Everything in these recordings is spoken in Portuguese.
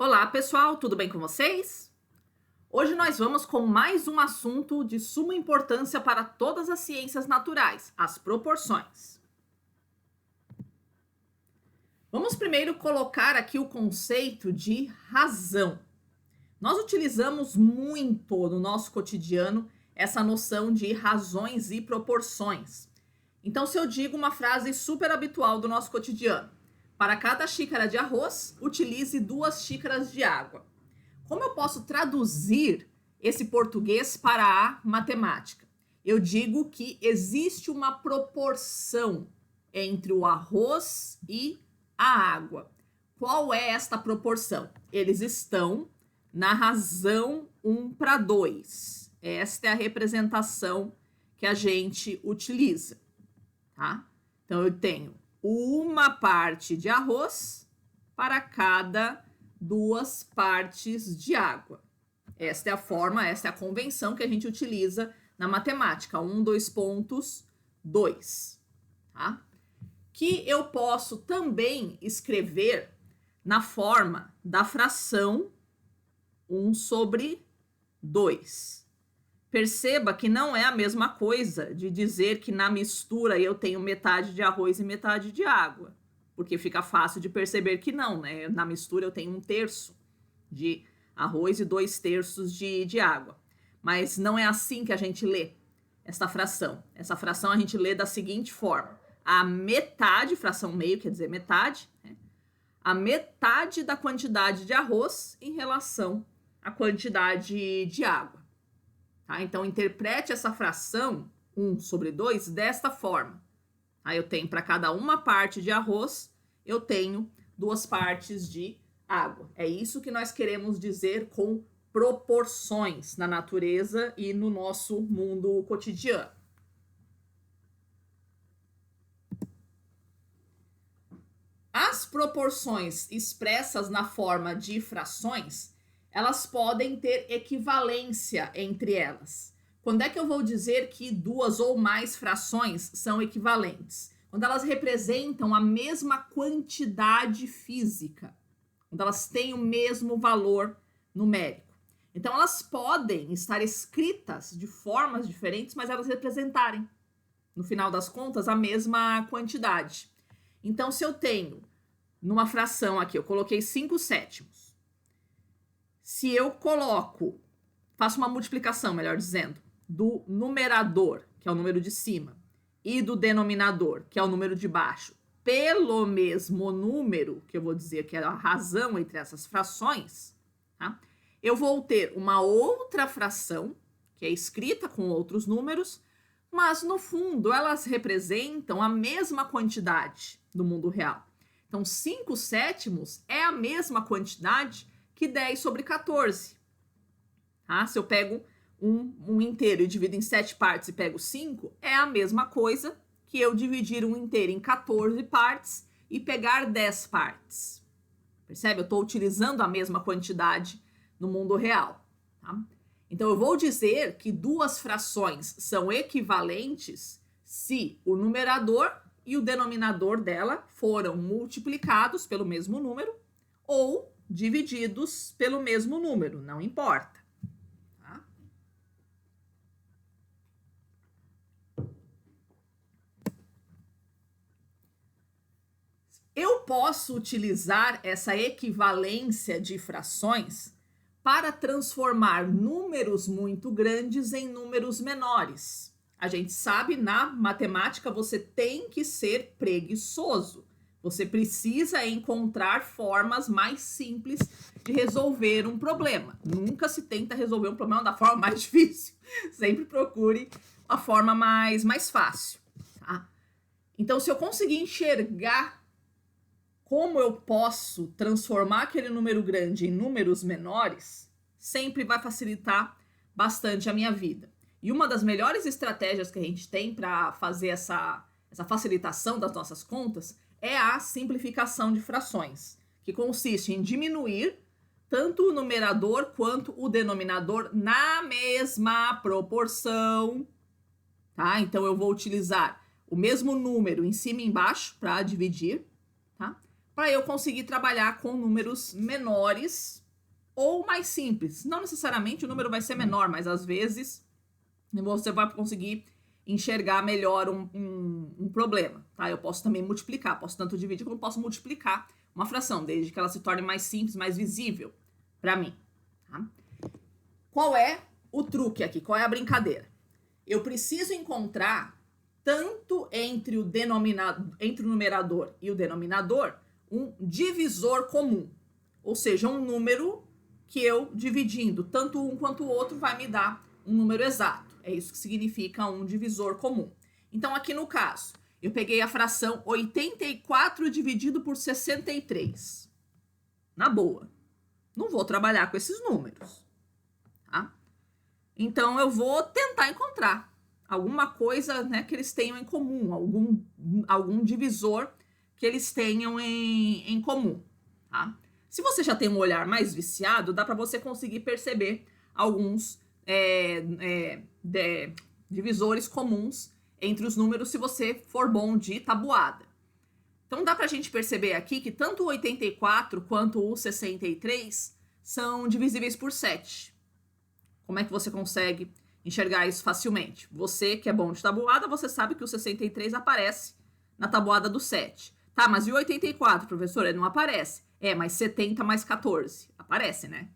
Olá, pessoal, tudo bem com vocês? Hoje nós vamos com mais um assunto de suma importância para todas as ciências naturais, as proporções. Vamos primeiro colocar aqui o conceito de razão. Nós utilizamos muito no nosso cotidiano essa noção de razões e proporções. Então, se eu digo uma frase super habitual do nosso cotidiano, para cada xícara de arroz, utilize 2 xícaras de água. Como eu posso traduzir esse português para a matemática? Eu digo que existe uma proporção entre o arroz e a água. Qual é esta proporção? Eles estão na razão 1:2. Esta é a representação que a gente utiliza, tá? Então, eu tenho uma parte de arroz para cada 2 partes de água. Esta é a forma, esta é a convenção que a gente utiliza na matemática, 1, 2 pontos, 2, tá? Que eu posso também escrever na forma da fração 1/2. Perceba que não é a mesma coisa de dizer que na mistura eu tenho metade de arroz e metade de água, porque fica fácil de perceber que não, né? Na mistura eu tenho 1/3 de arroz e 2/3 de água. Mas não é assim que a gente lê essa fração. Essa fração a gente lê da seguinte forma: a metade, fração meio quer dizer metade, né? A metade da quantidade de arroz em relação à quantidade de água. Tá? Então, interprete essa fração 1/2 desta forma. Aí eu tenho para cada uma parte de arroz, eu tenho 2 partes de água. É isso que nós queremos dizer com proporções na natureza e no nosso mundo cotidiano. As proporções expressas na forma de frações, elas podem ter equivalência entre elas. Quando é que eu vou dizer que 2 ou mais frações são equivalentes? Quando elas representam a mesma quantidade física, quando elas têm o mesmo valor numérico. Então, elas podem estar escritas de formas diferentes, mas elas representarem, no final das contas, a mesma quantidade. Então, se eu tenho numa fração aqui, eu coloquei 5/7. Se eu faço uma multiplicação, melhor dizendo, do numerador, que é o número de cima, e do denominador, que é o número de baixo, pelo mesmo número, que eu vou dizer que é a razão entre essas frações, tá? Eu vou ter uma outra fração, que é escrita com outros números, mas no fundo elas representam a mesma quantidade no mundo real. Então, 5/7 é a mesma quantidade que 10/14. Tá? Se eu pego um inteiro e divido em 7 partes e pego 5, é a mesma coisa que eu dividir um inteiro em 14 partes e pegar 10 partes. Percebe? Eu estou utilizando a mesma quantidade no mundo real. Tá? Então, eu vou dizer que 2 frações são equivalentes se o numerador e o denominador dela foram multiplicados pelo mesmo número ou divididos pelo mesmo número, não importa. Tá? Eu posso utilizar essa equivalência de frações para transformar números muito grandes em números menores. A gente sabe, na matemática, você tem que ser preguiçoso. Você precisa encontrar formas mais simples de resolver um problema. Nunca se tenta resolver um problema da forma mais difícil. Sempre procure a forma mais fácil. Tá? Então, se eu conseguir enxergar como eu posso transformar aquele número grande em números menores, sempre vai facilitar bastante a minha vida. E uma das melhores estratégias que a gente tem para fazer essa facilitação das nossas contas é a simplificação de frações, que consiste em diminuir tanto o numerador quanto o denominador na mesma proporção, tá? Então, eu vou utilizar o mesmo número em cima e embaixo para dividir, tá? para eu conseguir trabalhar com números menores ou mais simples. Não necessariamente o número vai ser menor, mas às vezes você vai conseguir enxergar melhor um problema, tá? Eu posso também multiplicar, posso tanto dividir como posso multiplicar uma fração, desde que ela se torne mais simples, mais visível para mim, tá? Qual é o truque aqui? Qual é a brincadeira? Eu preciso encontrar, tanto entre o numerador e o denominador, um divisor comum. Ou seja, um número que eu dividindo tanto um quanto o outro vai me dar um número exato. É isso que significa um divisor comum. Então, aqui no caso, eu peguei a fração 84 dividido por 63. Na boa. Não vou trabalhar com esses números, tá? Então, eu vou tentar encontrar alguma coisa, né, que eles tenham em comum, algum divisor que eles tenham em comum, tá? Se você já tem um olhar mais viciado, dá para você conseguir perceber alguns divisores comuns entre os números se você for bom de tabuada. Então, dá para a gente perceber aqui que tanto o 84 quanto o 63 são divisíveis por 7. Como é que você consegue enxergar isso facilmente? Você que é bom de tabuada, você sabe que o 63 aparece na tabuada do 7. Tá, mas e o 84, professor? Ele não aparece. Mas 70 mais 14. Aparece, né?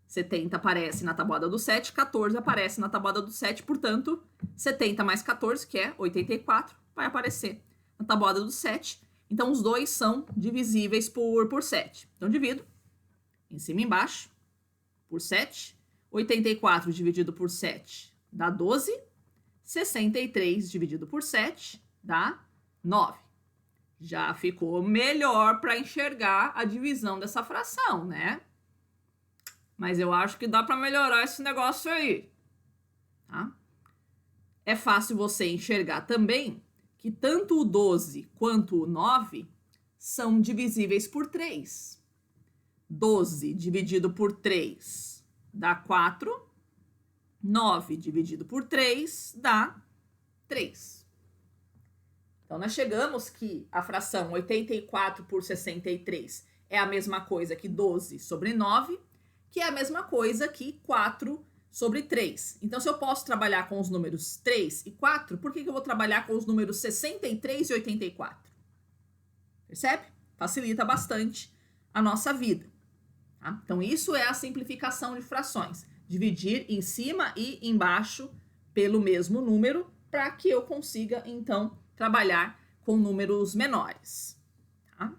70 aparece na tabuada do 7, 14 aparece na tabuada do 7, portanto, 70 mais 14, que é 84, vai aparecer na tabuada do 7. Então, os dois são divisíveis por 7. Então, divido em cima e embaixo por 7. 84 dividido por 7 dá 12. 63 dividido por 7 dá 9. Já ficou melhor para enxergar a divisão dessa fração, né? Mas eu acho que dá para melhorar esse negócio aí, tá? É fácil você enxergar também que tanto o 12 quanto o 9 são divisíveis por 3. 12 dividido por 3 dá 4. 9 dividido por 3 dá 3. Então, nós chegamos que a fração 84 por 63 é a mesma coisa que 12 sobre 9, que é a mesma coisa que 4 sobre 3. Então, se eu posso trabalhar com os números 3 e 4, por que eu vou trabalhar com os números 63 e 84? Percebe? Facilita bastante a nossa vida. Tá? Então, isso é a simplificação de frações. Dividir em cima e embaixo pelo mesmo número para que eu consiga, então, trabalhar com números menores. Tá?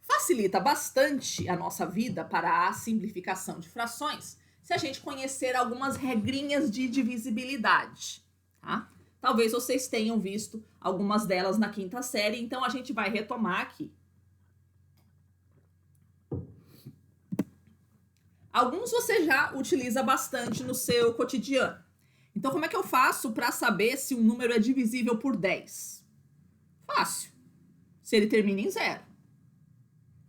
Facilita bastante a nossa vida para a simplificação de frações se a gente conhecer algumas regrinhas de divisibilidade. Tá? Talvez vocês tenham visto algumas delas na quinta série, então a gente vai retomar aqui. Alguns você já utiliza bastante no seu cotidiano. Então, como é que eu faço para saber se um número é divisível por 10? Fácil. Se ele termina em 0.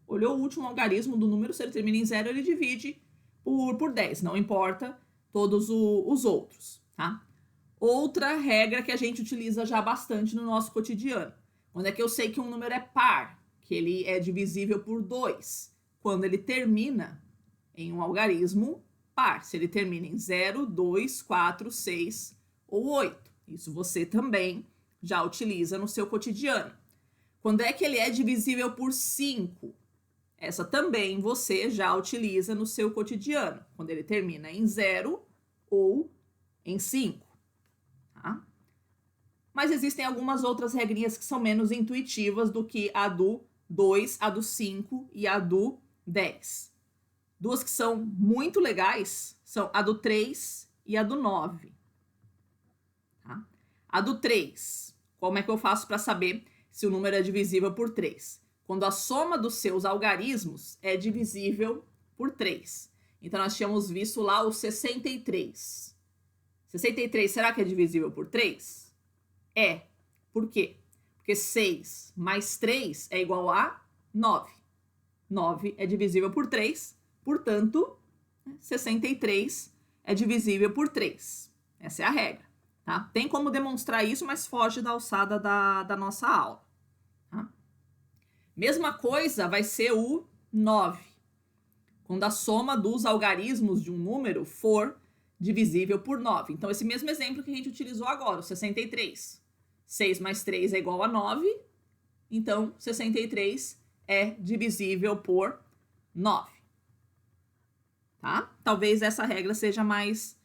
Olhou o último algarismo do número, se ele termina em 0, ele divide por 10. Não importa todos os outros, tá? Outra regra que a gente utiliza já bastante no nosso cotidiano. Quando é que eu sei que um número é par? Que ele é divisível por 2. Quando ele termina em um algarismo par. Se ele termina em 0, 2, 4, 6 ou 8. Isso você também já utiliza no seu cotidiano. Quando é que ele é divisível por 5? Essa também você já utiliza no seu cotidiano. Quando ele termina em 0 ou em 5. Tá? Mas existem algumas outras regrinhas que são menos intuitivas do que a do 2, a do 5 e a do 10. Duas que são muito legais são a do 3 e a do 9. Tá? A do 3, como é que eu faço para saber se o número é divisível por 3? Quando a soma dos seus algarismos é divisível por 3. Então, nós tínhamos visto lá o 63. 63, será que é divisível por 3? É. Por quê? Porque 6 mais 3 é igual a 9. 9 é divisível por 3. Portanto, 63 é divisível por 3. Essa é a regra. Tá? Tem como demonstrar isso, mas foge da alçada da nossa aula. Tá? Mesma coisa vai ser o 9. Quando a soma dos algarismos de um número for divisível por 9. Então, esse mesmo exemplo que a gente utilizou agora, o 63. 6 mais 3 é igual a 9. Então, 63 é divisível por 9. Tá? Talvez essa regra seja mais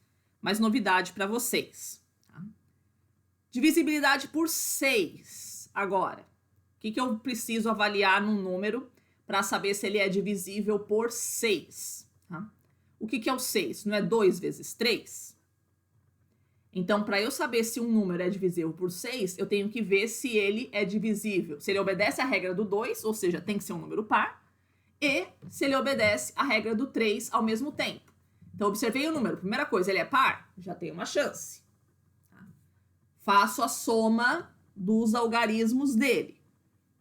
novidade para vocês. Tá? Divisibilidade por 6. Agora, o que eu preciso avaliar num número para saber se ele é divisível por 6? Tá? O que é o 6? Não é 2 vezes 3? Então, para eu saber se um número é divisível por 6, eu tenho que ver se ele é divisível. Se ele obedece à regra do 2, ou seja, tem que ser um número par, e se ele obedece à regra do 3 ao mesmo tempo. Então, observei o número. Primeira coisa, ele é par? Já tem uma chance. Tá? Faço a soma dos algarismos dele.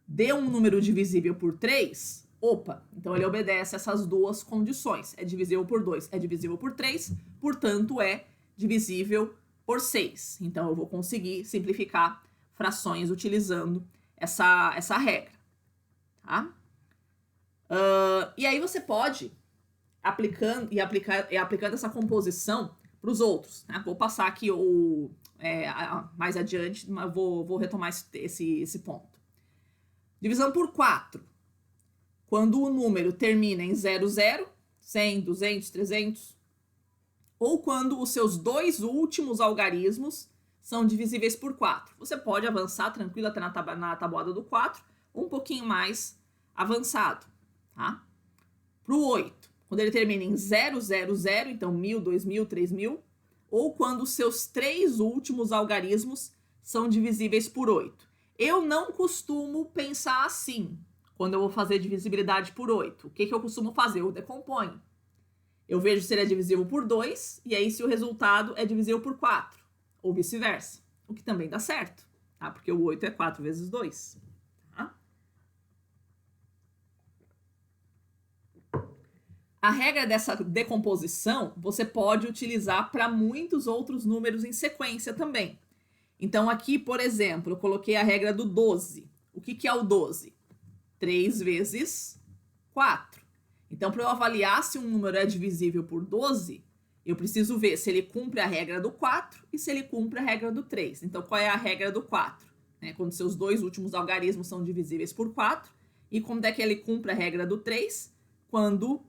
Deu um número divisível por 3, opa, então ele obedece a essas duas condições. É divisível por 2, é divisível por 3, portanto é divisível por 6. Então eu vou conseguir simplificar frações utilizando essa regra. Tá? E aí você pode, aplicando essa composição para os outros. Né? Vou passar aqui mais adiante, mas vou retomar esse ponto. Divisão por 4. Quando o número termina em 00, 100, 200, 300, ou quando os seus dois últimos algarismos são divisíveis por 4. Você pode avançar tranquilo até na tabuada do 4, ou um pouquinho mais avançado. Tá? Para o 8, quando ele termina em 000, então 1000, 2000, 3000, ou quando os seus três últimos algarismos são divisíveis por 8. Eu não costumo pensar assim, quando eu vou fazer divisibilidade por 8. O que eu costumo fazer? Eu decomponho. Eu vejo se ele é divisível por 2, e aí se o resultado é divisível por 4, ou vice-versa. O que também dá certo, tá? Porque o 8 é 4 vezes 2. Tá? A regra dessa decomposição você pode utilizar para muitos outros números em sequência também. Então, aqui, por exemplo, eu coloquei a regra do 12. O que é o 12? 3 vezes 4. Então, para eu avaliar se um número é divisível por 12, eu preciso ver se ele cumpre a regra do 4 e se ele cumpre a regra do 3. Então, qual é a regra do 4? Quando seus dois últimos algarismos são divisíveis por 4. E quando é que ele cumpre a regra do 3? Quando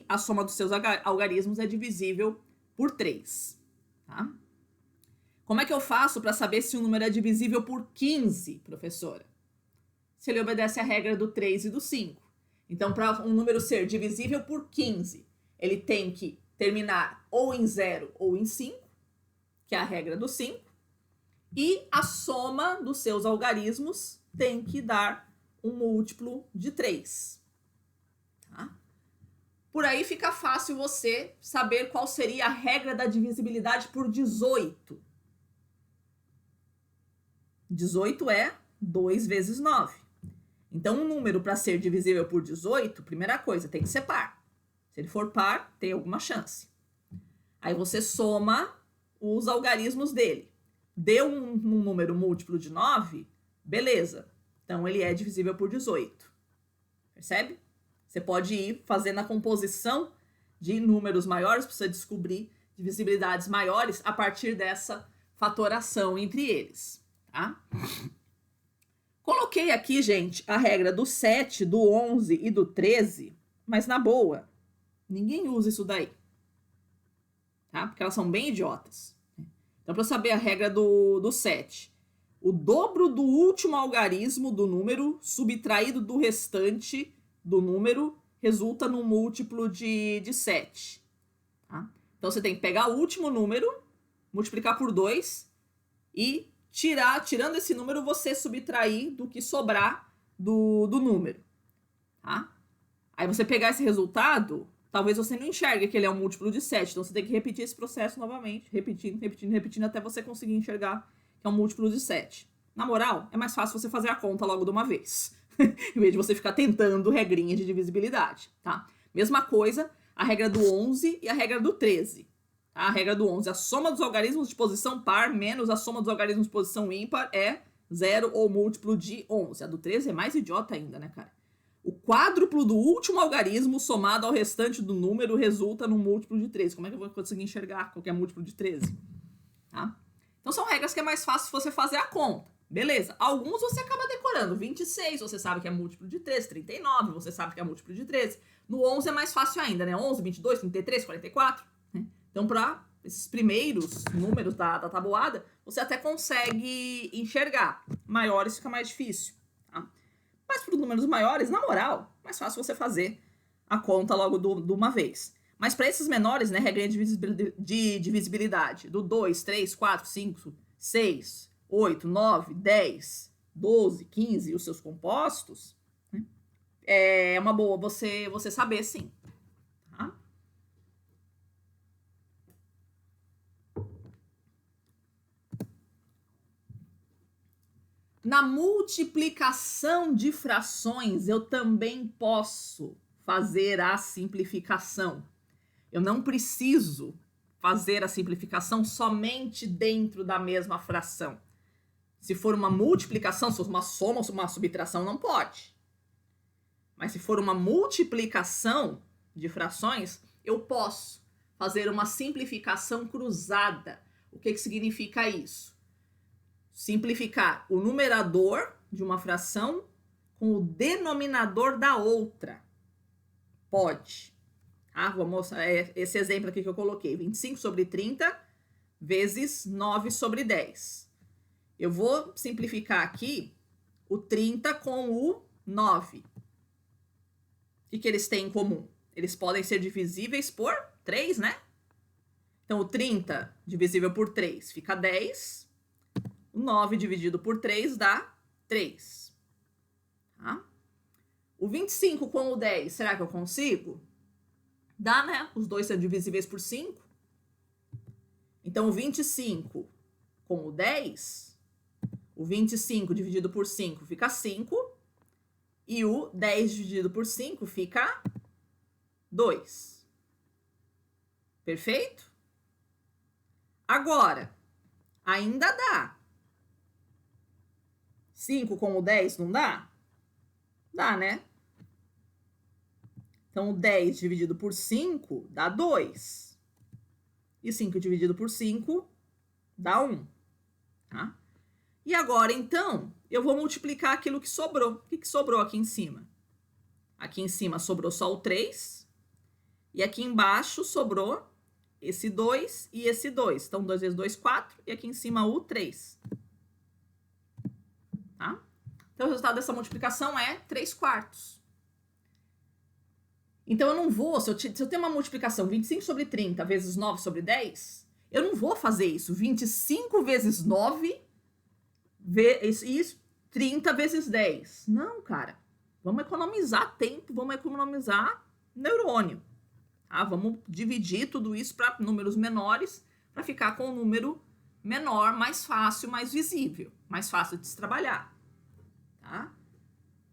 a soma dos seus algarismos é divisível por 3. Tá? Como é que eu faço para saber se um número é divisível por 15, professora? Se ele obedece à regra do 3 e do 5. Então, para um número ser divisível por 15, ele tem que terminar ou em 0 ou em 5, que é a regra do 5, e a soma dos seus algarismos tem que dar um múltiplo de 3. Tá? Por aí fica fácil você saber qual seria a regra da divisibilidade por 18. 18 é 2 vezes 9. Então, um número para ser divisível por 18, primeira coisa, tem que ser par. Se ele for par, tem alguma chance. Aí você soma os algarismos dele. Deu um número múltiplo de 9, beleza. Então, ele é divisível por 18. Percebe? Você pode ir fazendo a composição de números maiores para você descobrir divisibilidades maiores a partir dessa fatoração entre eles. Tá? Coloquei aqui, gente, a regra do 7, do 11 e do 13, mas na boa, ninguém usa isso daí. Tá? Porque elas são bem idiotas. Então, para saber a regra do 7, o dobro do último algarismo do número subtraído do restante do número resulta num múltiplo de 7. Tá? Então, você tem que pegar o último número, multiplicar por 2 e tirando esse número, você subtrair do que sobrar do número. Tá? Aí você pegar esse resultado, talvez você não enxergue que ele é um múltiplo de 7. Então, você tem que repetir esse processo novamente, repetindo, até você conseguir enxergar que é um múltiplo de 7. Na moral, é mais fácil você fazer a conta logo de uma vez, em vez de você ficar tentando regrinha de divisibilidade. Tá? Mesma coisa, a regra do 11 e a regra do 13. A regra do 11, a soma dos algarismos de posição par menos a soma dos algarismos de posição ímpar é 0 ou múltiplo de 11. A do 13 é mais idiota ainda, né, cara? O quádruplo do último algarismo somado ao restante do número resulta num múltiplo de 13. Como é que eu vou conseguir enxergar qualquer múltiplo de 13? Tá? Então são regras que é mais fácil você fazer a conta. Beleza. Alguns você acaba decorando. 26 você sabe que é múltiplo de 13. 39 você sabe que é múltiplo de 13. No 11 é mais fácil ainda, né? 11, 22, 33, 44. Né? Então para esses primeiros números da tabuada, você até consegue enxergar. Maiores fica mais difícil. Tá? Mas para os números maiores, na moral, mais fácil você fazer a conta logo de uma vez. Mas para esses menores, né, regrinha de divisibilidade, do 2, 3, 4, 5, 6, 8, 9, 10, 12, 15 e os seus compostos, né, é uma boa você saber, sim. Tá? Na multiplicação de frações, eu também posso fazer a simplificação. Eu não preciso fazer a simplificação somente dentro da mesma fração. Se for uma multiplicação, se for uma soma ou uma subtração, não pode. Mas se for uma multiplicação de frações, eu posso fazer uma simplificação cruzada. O que significa isso? Simplificar o numerador de uma fração com o denominador da outra. Pode. Vou mostrar esse exemplo aqui que eu coloquei. 25 sobre 30 vezes 9 sobre 10. Eu vou simplificar aqui o 30 com o 9. O que eles têm em comum? Eles podem ser divisíveis por 3, né? Então, o 30 divisível por 3 fica 10. O 9 dividido por 3 dá 3. Tá? O 25 com o 10, será que eu consigo? Dá, né? Os dois são divisíveis por 5. Então, o 25 com o 10, o 25 dividido por 5 fica 5. E o 10 dividido por 5 fica 2. Perfeito? Agora, ainda dá. 5 com o 10 não dá? Dá, né? Então, o 10 dividido por 5 dá 2. E 5 dividido por 5 dá 1. Tá? E agora, então, eu vou multiplicar aquilo que sobrou. O que sobrou aqui em cima? Aqui em cima sobrou só o 3. E aqui embaixo sobrou esse 2 e esse 2. Então, 2 vezes 2, 4. E aqui em cima o 3. Tá? Então, o resultado dessa multiplicação é 3/4. Então, eu não vou, se eu tenho uma multiplicação 25 sobre 30 vezes 9 sobre 10, eu não vou fazer isso. 25 vezes 9 vezes 30 vezes 10. Não, cara. Vamos economizar tempo, vamos economizar neurônio. Tá? Vamos dividir tudo isso para números menores, para ficar com um número menor, mais fácil, mais visível, mais fácil de se trabalhar. Tá?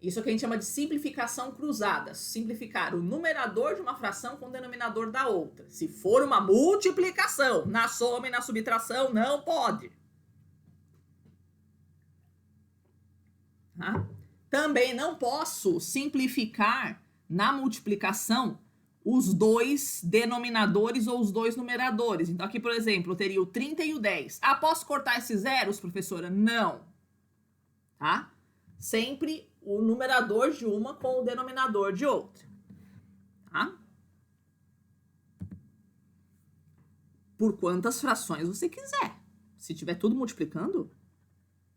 Isso é o que a gente chama de simplificação cruzada. Simplificar o numerador de uma fração com o denominador da outra. Se for uma multiplicação, na soma e na subtração, não pode. Tá? Também não posso simplificar na multiplicação os dois denominadores ou os dois numeradores. Então, aqui, por exemplo, eu teria o 30 e o 10. Posso cortar esses zeros, professora? Não. Tá? Sempre o numerador de uma com o denominador de outra. Tá? Por quantas frações você quiser. Se tiver tudo multiplicando,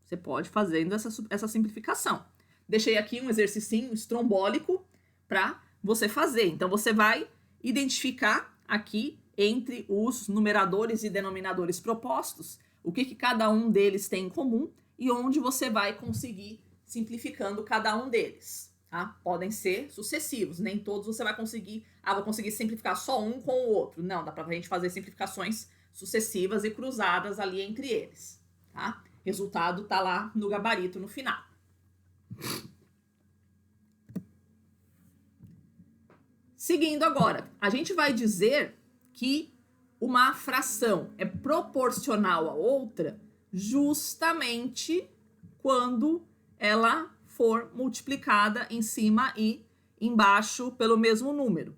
você pode fazendo essa simplificação. Deixei aqui um exercício estrombólico para você fazer. Então, você vai identificar aqui entre os numeradores e denominadores propostos o que cada um deles tem em comum e onde você vai conseguir simplificando cada um deles, tá? Podem ser sucessivos, nem todos você vai conseguir, vou conseguir simplificar só um com o outro. Não, dá pra gente fazer simplificações sucessivas e cruzadas ali entre eles, tá? Resultado tá lá no gabarito no final. Seguindo agora, a gente vai dizer que uma fração é proporcional a outra justamente quando ela for multiplicada em cima e embaixo pelo mesmo número.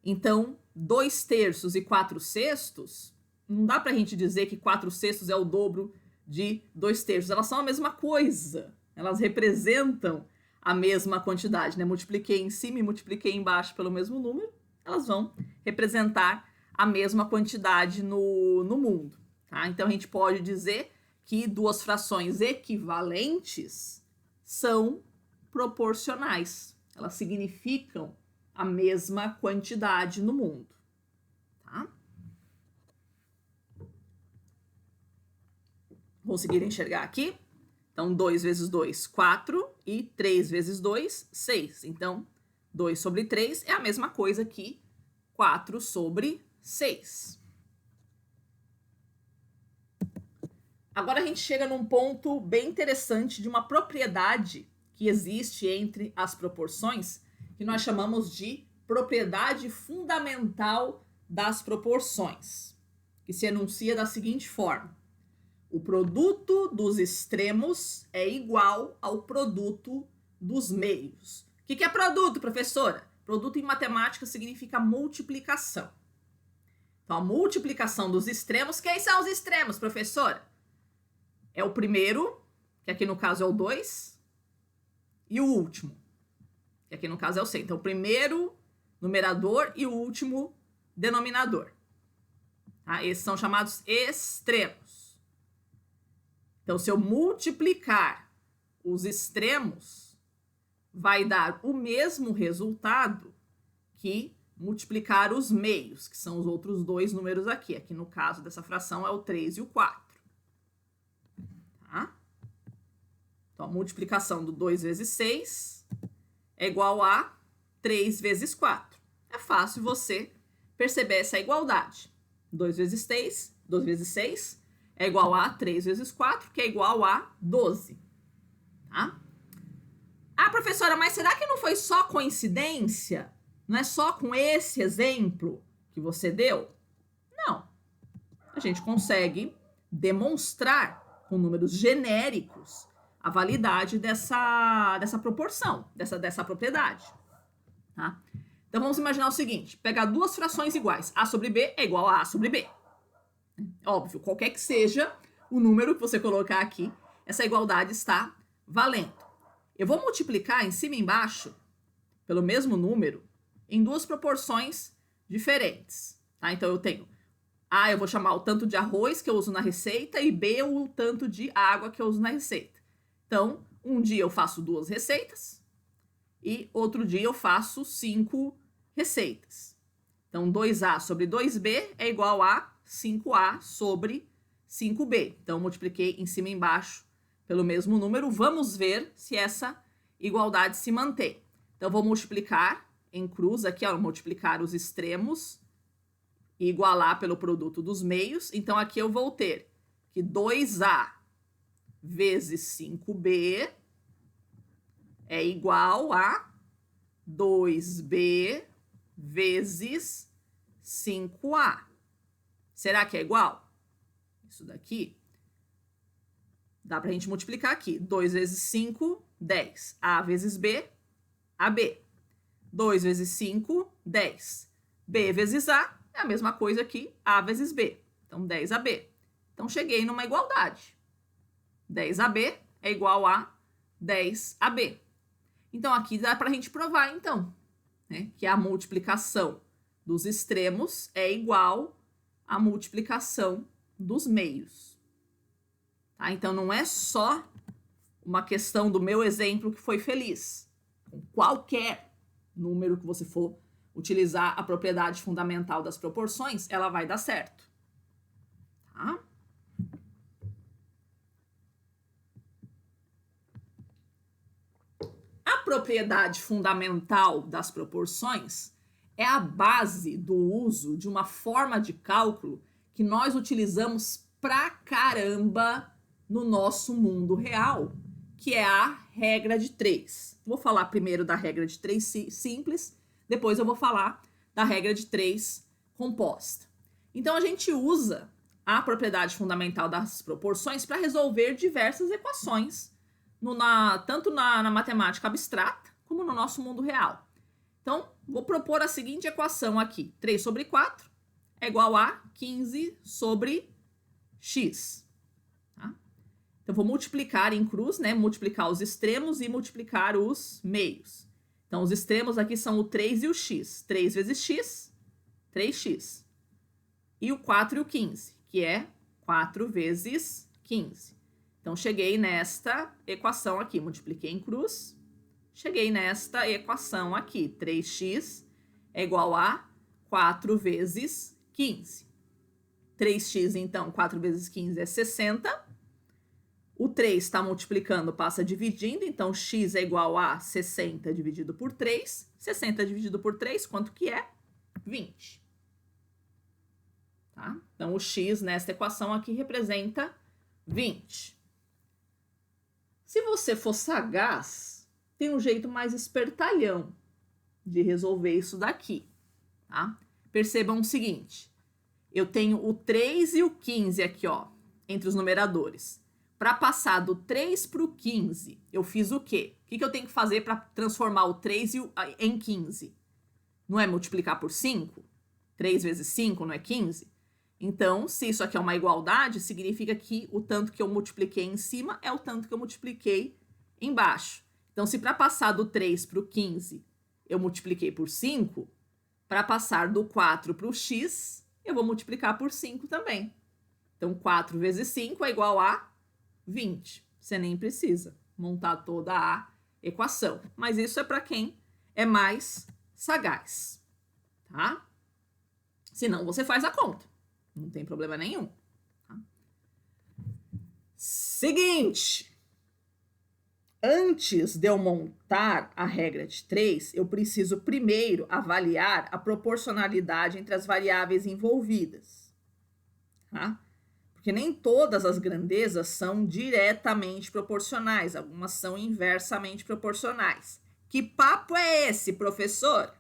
Então, 2/3 e 4/6, não dá para a gente dizer que 4/6 é o dobro de 2/3. Elas são a mesma coisa. Elas representam a mesma quantidade, né? Multipliquei em cima e multipliquei embaixo pelo mesmo número, elas vão representar a mesma quantidade no mundo, tá? Então, a gente pode dizer que duas frações equivalentes são proporcionais. Elas significam a mesma quantidade no mundo, tá? Conseguiram enxergar aqui? Então, 2 vezes 2, 4, e 3 vezes 2, 6. Então, 2/3 é a mesma coisa que 4/6. Agora a gente chega num ponto bem interessante de uma propriedade que existe entre as proporções, que nós chamamos de propriedade fundamental das proporções, que se enuncia da seguinte forma: o produto dos extremos é igual ao produto dos meios. O que é produto, professora? Produto em matemática significa multiplicação. Então, a multiplicação dos extremos, quem são os extremos, professora? É o primeiro, que aqui no caso é o 2, e o último, que aqui no caso é o 100. Então, o primeiro numerador e o último denominador. Tá? Esses são chamados extremos. Então, se eu multiplicar os extremos, vai dar o mesmo resultado que multiplicar os meios, que são os outros dois números aqui. Aqui no caso dessa fração é o 3 e o 4. Tá? Então, a multiplicação do 2 vezes 6 é igual a 3 vezes 4. É fácil você perceber essa igualdade. 2 vezes 6 é igual a 3 vezes 4, que é igual a 12. Tá? Ah, professora, mas será que não foi só coincidência? Não é só com esse exemplo que você deu? Não. A gente consegue demonstrar com números genéricos a validade dessa proporção, dessa propriedade. Tá? Então, vamos imaginar o seguinte: pegar duas frações iguais. A sobre B é igual a A sobre B. Óbvio, qualquer que seja o número que você colocar aqui, essa igualdade está valendo. Eu vou multiplicar em cima e embaixo pelo mesmo número em duas proporções diferentes. Tá? Então, eu tenho A, eu vou chamar o tanto de arroz que eu uso na receita, e B, o tanto de água que eu uso na receita. Então, um dia eu faço 2 receitas e outro dia eu faço 5 receitas. Então, 2A sobre 2B é igual a 5A sobre 5B. Então, eu multipliquei em cima e embaixo pelo mesmo número. Vamos ver se essa igualdade se mantém. Então, vou multiplicar em cruz aqui, ó, multiplicar os extremos e igualar pelo produto dos meios. Então, aqui eu vou ter que 2A vezes 5B é igual a 2B vezes 5A. Será que é igual? Isso daqui dá pra gente multiplicar aqui. 2 vezes 5, 10. A vezes B, AB. 2 vezes 5, 10. B vezes A é a mesma coisa que A vezes B. Então, 10AB. Então, cheguei numa igualdade. 10AB é igual a 10AB. Então, aqui dá pra gente provar, então, né, que a multiplicação dos extremos é igual à multiplicação dos meios. Tá? Então, não é só uma questão do meu exemplo que foi feliz. Com qualquer número que você for utilizar a propriedade fundamental das proporções, ela vai dar certo. Tá? A propriedade fundamental das proporções é a base do uso de uma forma de cálculo que nós utilizamos pra caramba no nosso mundo real, que é a regra de 3. Vou falar primeiro da regra de 3 simples, depois eu vou falar da regra de 3 composta. Então, a gente usa a propriedade fundamental das proporções para resolver diversas equações tanto na matemática abstrata, como no nosso mundo real. Então, vou propor a seguinte equação aqui. 3 sobre 4 é igual a 15 sobre x. Tá? Então, vou multiplicar em cruz, né? Multiplicar os extremos e multiplicar os meios. Então, os extremos aqui são o 3 e o x. 3 vezes x, 3x. E o 4 e o 15, que é 4 vezes 15. Então, cheguei nesta equação aqui. Multipliquei em cruz. Cheguei nesta equação aqui. 3x é igual a 4 vezes 15. 3x, então, 4 vezes 15 é 60. O 3 está multiplicando, passa dividindo. Então, x é igual a 60 dividido por 3. 60 dividido por 3, quanto que é? 20. Tá? Então, o x nesta equação aqui representa 20. Se você for sagaz, tem um jeito mais espertalhão de resolver isso daqui, tá? Percebam o seguinte, eu tenho o 3 e o 15 aqui, ó, entre os numeradores. Para passar do 3 para o 15, eu fiz o quê? O que eu tenho que fazer para transformar o 3 em 15? Não é multiplicar por 5? 3 vezes 5 não é 15? Então, se isso aqui é uma igualdade, significa que o tanto que eu multipliquei em cima é o tanto que eu multipliquei embaixo. Então, se para passar do 3 para o 15 eu multipliquei por 5, para passar do 4 para o x, eu vou multiplicar por 5 também. Então, 4 vezes 5 é igual a 20. Você nem precisa montar toda a equação. Mas isso é para quem é mais sagaz, tá? Senão, você faz a conta. Não tem problema nenhum. Tá? Seguinte. Antes de eu montar a regra de 3, eu preciso primeiro avaliar a proporcionalidade entre as variáveis envolvidas. Tá? Porque nem todas as grandezas são diretamente proporcionais. Algumas são inversamente proporcionais. Que papo é esse, professor?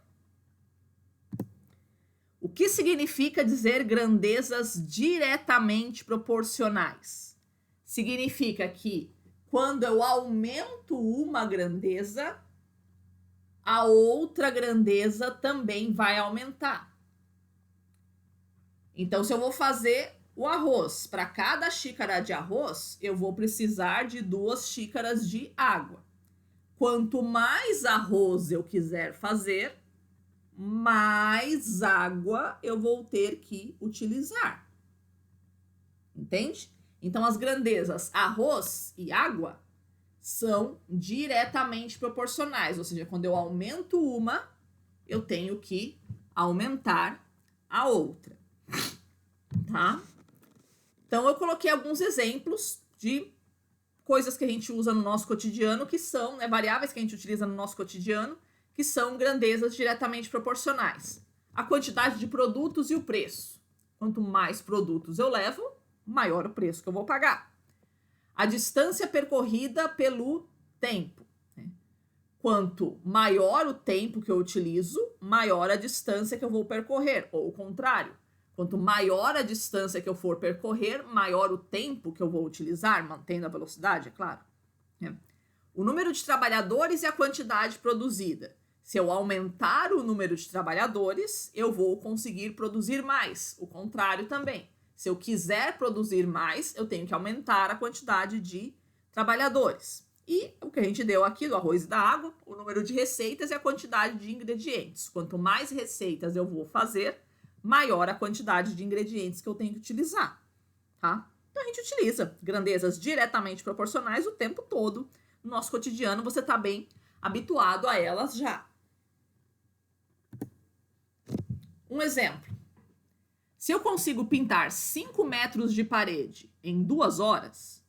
O que significa dizer grandezas diretamente proporcionais? Significa que quando eu aumento uma grandeza, a outra grandeza também vai aumentar. Então, se eu vou fazer o arroz, para cada xícara de arroz, eu vou precisar de 2 xícaras de água. Quanto mais arroz eu quiser fazer, mais água eu vou ter que utilizar. Entende? Então, as grandezas arroz e água são diretamente proporcionais. Ou seja, quando eu aumento uma, eu tenho que aumentar a outra. Tá? Então, eu coloquei alguns exemplos de coisas que a gente usa no nosso cotidiano, que são, né, variáveis que a gente utiliza no nosso cotidiano, que são grandezas diretamente proporcionais. A quantidade de produtos e o preço. Quanto mais produtos eu levo, maior o preço que eu vou pagar. A distância percorrida pelo tempo. Né? Quanto maior o tempo que eu utilizo, maior a distância que eu vou percorrer. Ou o contrário. Quanto maior a distância que eu for percorrer, maior o tempo que eu vou utilizar, mantendo a velocidade, é claro. Né? O número de trabalhadores e a quantidade produzida. Se eu aumentar o número de trabalhadores, eu vou conseguir produzir mais. O contrário também. Se eu quiser produzir mais, eu tenho que aumentar a quantidade de trabalhadores. E o que a gente deu aqui do arroz e da água, o número de receitas e a quantidade de ingredientes. Quanto mais receitas eu vou fazer, maior a quantidade de ingredientes que eu tenho que utilizar. Tá? Então a gente utiliza grandezas diretamente proporcionais o tempo todo. No nosso cotidiano, você está bem habituado a elas já. Um exemplo. Se eu consigo pintar 5 metros de parede em 2 horas,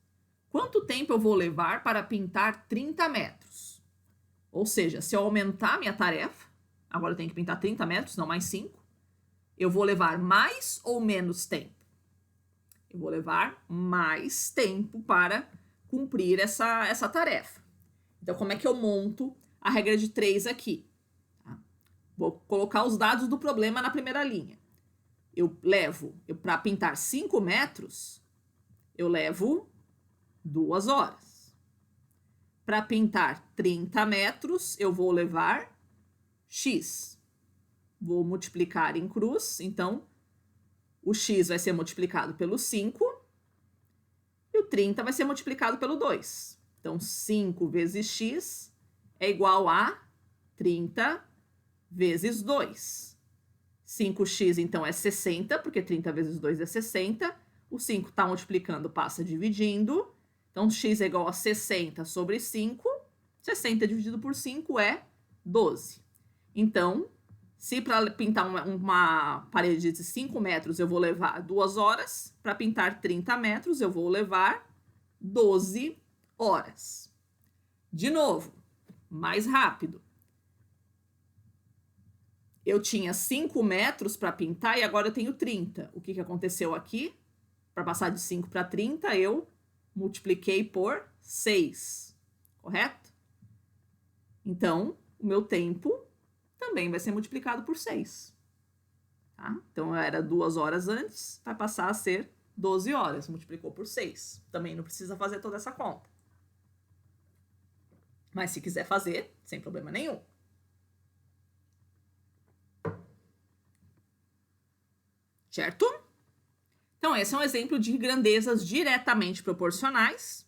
quanto tempo eu vou levar para pintar 30 metros? Ou seja, se eu aumentar minha tarefa, agora eu tenho que pintar 30 metros, não mais 5, eu vou levar mais ou menos tempo? Eu vou levar mais tempo para cumprir essa tarefa. Então, como é que eu monto a regra de 3 aqui? Tá? Vou colocar os dados do problema na primeira linha. Para pintar 5 metros, eu levo 2 horas. para pintar 30 metros, eu vou levar X. Vou multiplicar em cruz, então o X vai ser multiplicado pelo 5 e o 30 vai ser multiplicado pelo 2. Então, 5 vezes X é igual a 30 vezes 2. 5x, então, é 60, porque 30 vezes 2 é 60. O 5 está multiplicando, passa dividindo. Então, x é igual a 60 sobre 5. 60 dividido por 5 é 12. Então, se para pintar uma parede de 5 metros eu vou levar 2 horas, para pintar 30 metros eu vou levar 12 horas. De novo, mais rápido. Eu tinha 5 metros para pintar e agora eu tenho 30. O que aconteceu aqui? Para passar de 5 para 30, eu multipliquei por 6, correto? Então, o meu tempo também vai ser multiplicado por 6. Tá? Então, era 2 horas antes, vai passar a ser 12 horas, multiplicou por 6. Também não precisa fazer toda essa conta. Mas se quiser fazer, sem problema nenhum. Certo? Então, esse é um exemplo de grandezas diretamente proporcionais.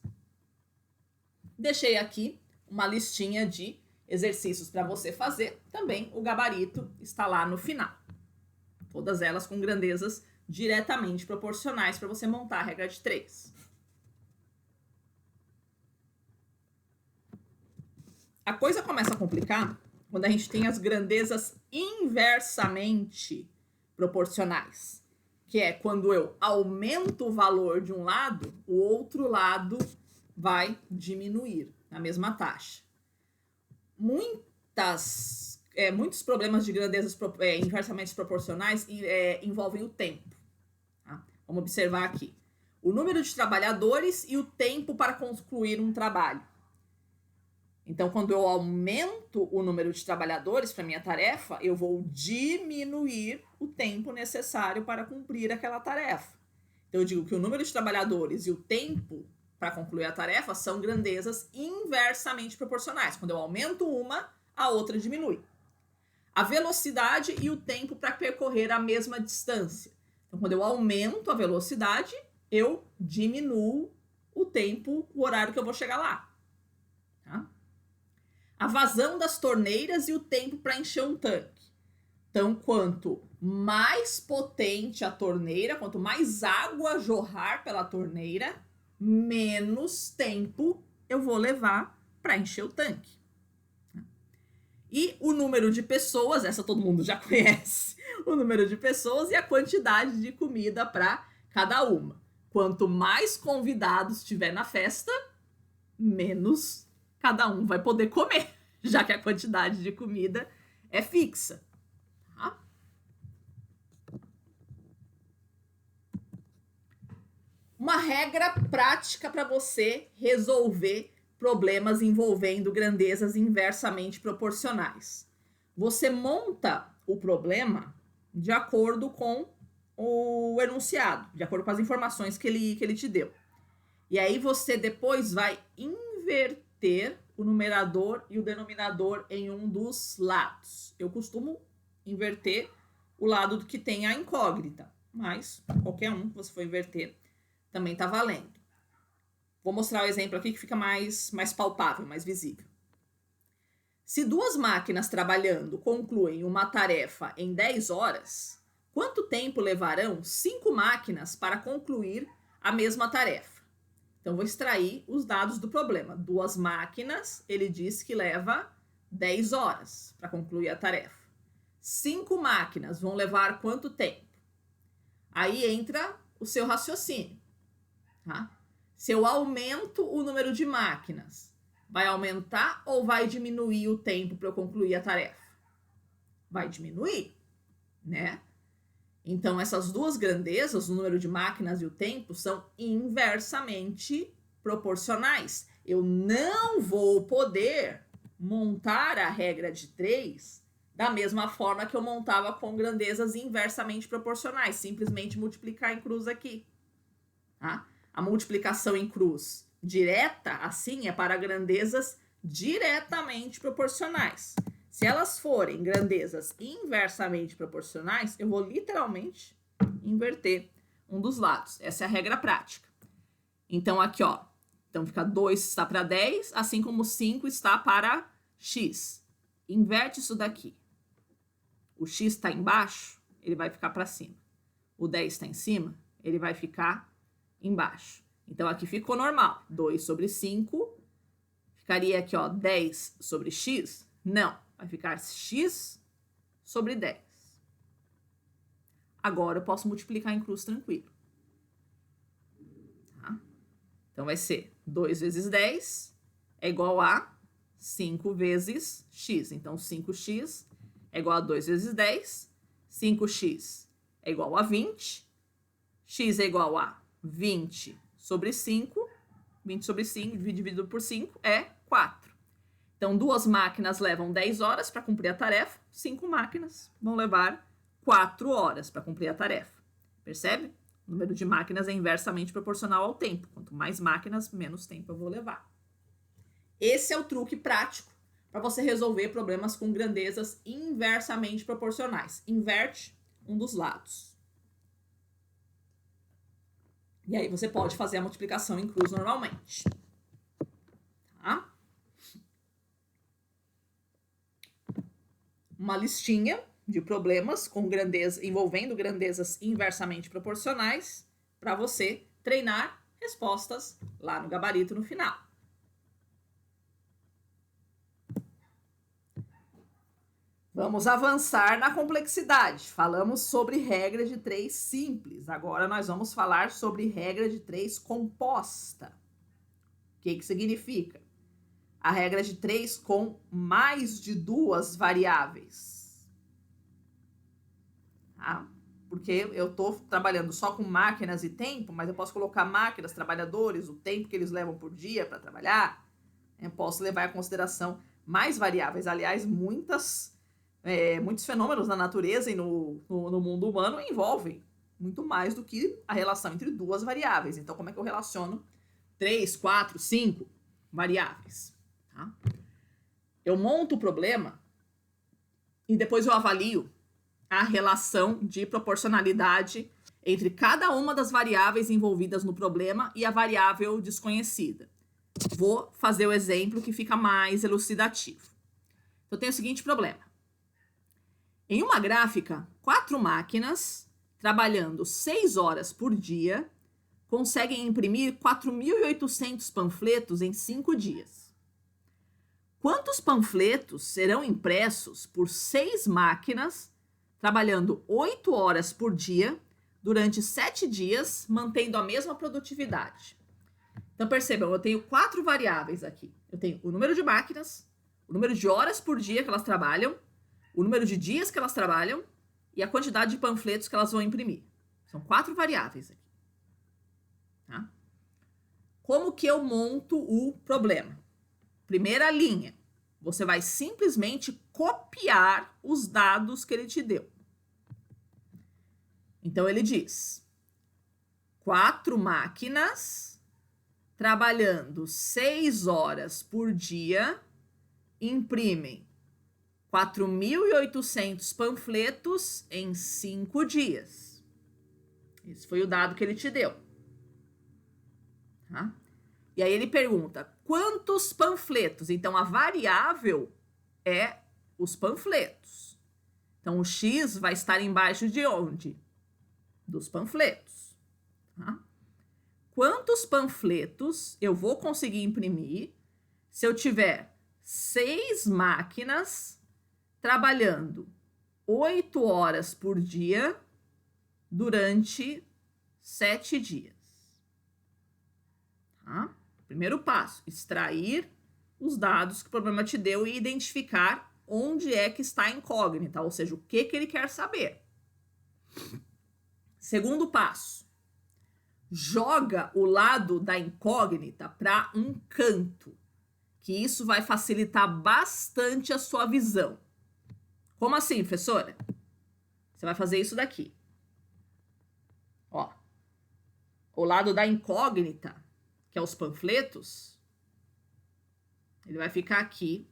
Deixei aqui uma listinha de exercícios para você fazer. Também o gabarito está lá no final. Todas elas com grandezas diretamente proporcionais para você montar a regra de 3. A coisa começa a complicar quando a gente tem as grandezas inversamente proporcionais, que é quando eu aumento o valor de um lado, o outro lado vai diminuir na mesma taxa. Muitos problemas de grandezas inversamente proporcionais envolvem o tempo. Tá? Vamos observar aqui. O número de trabalhadores e o tempo para concluir um trabalho. Então, quando eu aumento o número de trabalhadores para minha tarefa, eu vou diminuir o tempo necessário para cumprir aquela tarefa. Então, eu digo que o número de trabalhadores e o tempo para concluir a tarefa são grandezas inversamente proporcionais. Quando eu aumento uma, a outra diminui. A velocidade e o tempo para percorrer a mesma distância. Então, quando eu aumento a velocidade, eu diminuo o tempo, o horário que eu vou chegar lá. Tá? A vazão das torneiras e o tempo para encher um tanque. Então, quanto mais potente a torneira, quanto mais água jorrar pela torneira, menos tempo eu vou levar para encher o tanque. E o número de pessoas, essa todo mundo já conhece, o número de pessoas e a quantidade de comida para cada uma. Quanto mais convidados tiver na festa, menos cada um vai poder comer, já que a quantidade de comida é fixa. Tá? Uma regra prática para você resolver problemas envolvendo grandezas inversamente proporcionais. Você monta o problema de acordo com o enunciado, de acordo com as informações que ele te deu. E aí você depois vai inverter o numerador e o denominador em um dos lados. Eu costumo inverter o lado que tem a incógnita, mas qualquer um que você for inverter também está valendo. Vou mostrar o exemplo aqui que fica mais palpável, mais visível. Se 2 máquinas trabalhando concluem uma tarefa em 10 horas, quanto tempo levarão 5 máquinas para concluir a mesma tarefa? Então, vou extrair os dados do problema. 2 máquinas, ele diz que leva 10 horas para concluir a tarefa. 5 máquinas vão levar quanto tempo? Aí entra o seu raciocínio. Tá? Se eu aumento o número de máquinas, vai aumentar ou vai diminuir o tempo para eu concluir a tarefa? Vai diminuir, né? Então, essas duas grandezas, o número de máquinas e o tempo, são inversamente proporcionais. Eu não vou poder montar a regra de 3 da mesma forma que eu montava com grandezas inversamente proporcionais. Simplesmente multiplicar em cruz aqui. Tá? A multiplicação em cruz direta, assim, é para grandezas diretamente proporcionais. Se elas forem grandezas inversamente proporcionais, eu vou literalmente inverter um dos lados. Essa é a regra prática. Então, aqui, ó. Então, fica 2 está para 10, assim como 5 está para x. Inverte isso daqui. O x está embaixo, ele vai ficar para cima. O 10 está em cima, ele vai ficar embaixo. Então, aqui ficou normal. 2 sobre 5. Ficaria aqui, ó, 10 sobre x? Não. Vai ficar x sobre 10. Agora, eu posso multiplicar em cruz tranquilo. Tá? Então, vai ser 2 vezes 10 é igual a 5 vezes x. Então, 5x é igual a 2 vezes 10. 5x é igual a 20. X é igual a 20 sobre 5. 20 sobre 5 dividido por 5 é 4. Então, 2 máquinas levam 10 horas para cumprir a tarefa. 5 máquinas vão levar 4 horas para cumprir a tarefa. Percebe? O número de máquinas é inversamente proporcional ao tempo. Quanto mais máquinas, menos tempo eu vou levar. Esse é o truque prático para você resolver problemas com grandezas inversamente proporcionais. Inverte um dos lados. E aí você pode fazer a multiplicação em cruz normalmente. Tá? Uma listinha de problemas com envolvendo grandezas inversamente proporcionais para você treinar respostas lá no gabarito no final. Vamos avançar na complexidade. Falamos sobre regra de 3 simples. Agora nós vamos falar sobre regra de 3 composta. O que significa? A regra de 3 com mais de 2 variáveis. Tá? Porque eu estou trabalhando só com máquinas e tempo, mas eu posso colocar máquinas, trabalhadores, o tempo que eles levam por dia para trabalhar. Eu posso levar em consideração mais variáveis. Aliás, muitos fenômenos na natureza e no mundo humano envolvem muito mais do que a relação entre 2 variáveis. Então, como é que eu relaciono 3, 4, 5 variáveis? Tá? Eu monto o problema e depois eu avalio a relação de proporcionalidade entre cada uma das variáveis envolvidas no problema e a variável desconhecida. Vou fazer o exemplo que fica mais elucidativo. Eu tenho o seguinte problema. Em uma gráfica, 4 máquinas, trabalhando 6 horas por dia, conseguem imprimir 4.800 panfletos em 5 dias. Quantos panfletos serão impressos por 6 máquinas, trabalhando 8 horas por dia, durante 7 dias, mantendo a mesma produtividade? Então, percebam, eu tenho 4 variáveis aqui. Eu tenho o número de máquinas, o número de horas por dia que elas trabalham, o número de dias que elas trabalham e a quantidade de panfletos que elas vão imprimir. São 4 variáveis aqui. Tá? Como que eu monto o problema? Primeira linha, você vai simplesmente copiar os dados que ele te deu. Então, ele diz: 4 máquinas trabalhando 6 horas por dia imprimem 4.800 panfletos em 5 dias. Esse foi o dado que ele te deu. Tá? E aí ele pergunta, quantos panfletos? Então, a variável é os panfletos. Então, o x vai estar embaixo de onde? Dos panfletos. Tá? Quantos panfletos eu vou conseguir imprimir se eu tiver 6 máquinas trabalhando 8 horas por dia durante 7 dias? Tá? Primeiro passo, extrair os dados que o problema te deu e identificar onde é que está a incógnita, ou seja, o que ele quer saber. Segundo passo, joga o lado da incógnita para um canto, que isso vai facilitar bastante a sua visão. Como assim, professora? Você vai fazer isso daqui. Ó, o lado da incógnita que é os panfletos, ele vai ficar aqui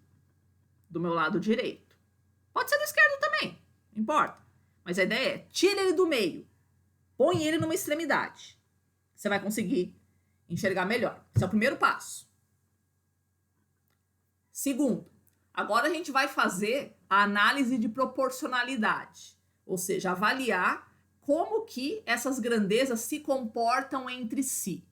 do meu lado direito. Pode ser do esquerdo também, não importa. Mas a ideia é, tira ele do meio, põe ele numa extremidade. Você vai conseguir enxergar melhor. Esse é o primeiro passo. Segundo, agora a gente vai fazer a análise de proporcionalidade, ou seja, avaliar como que essas grandezas se comportam entre si.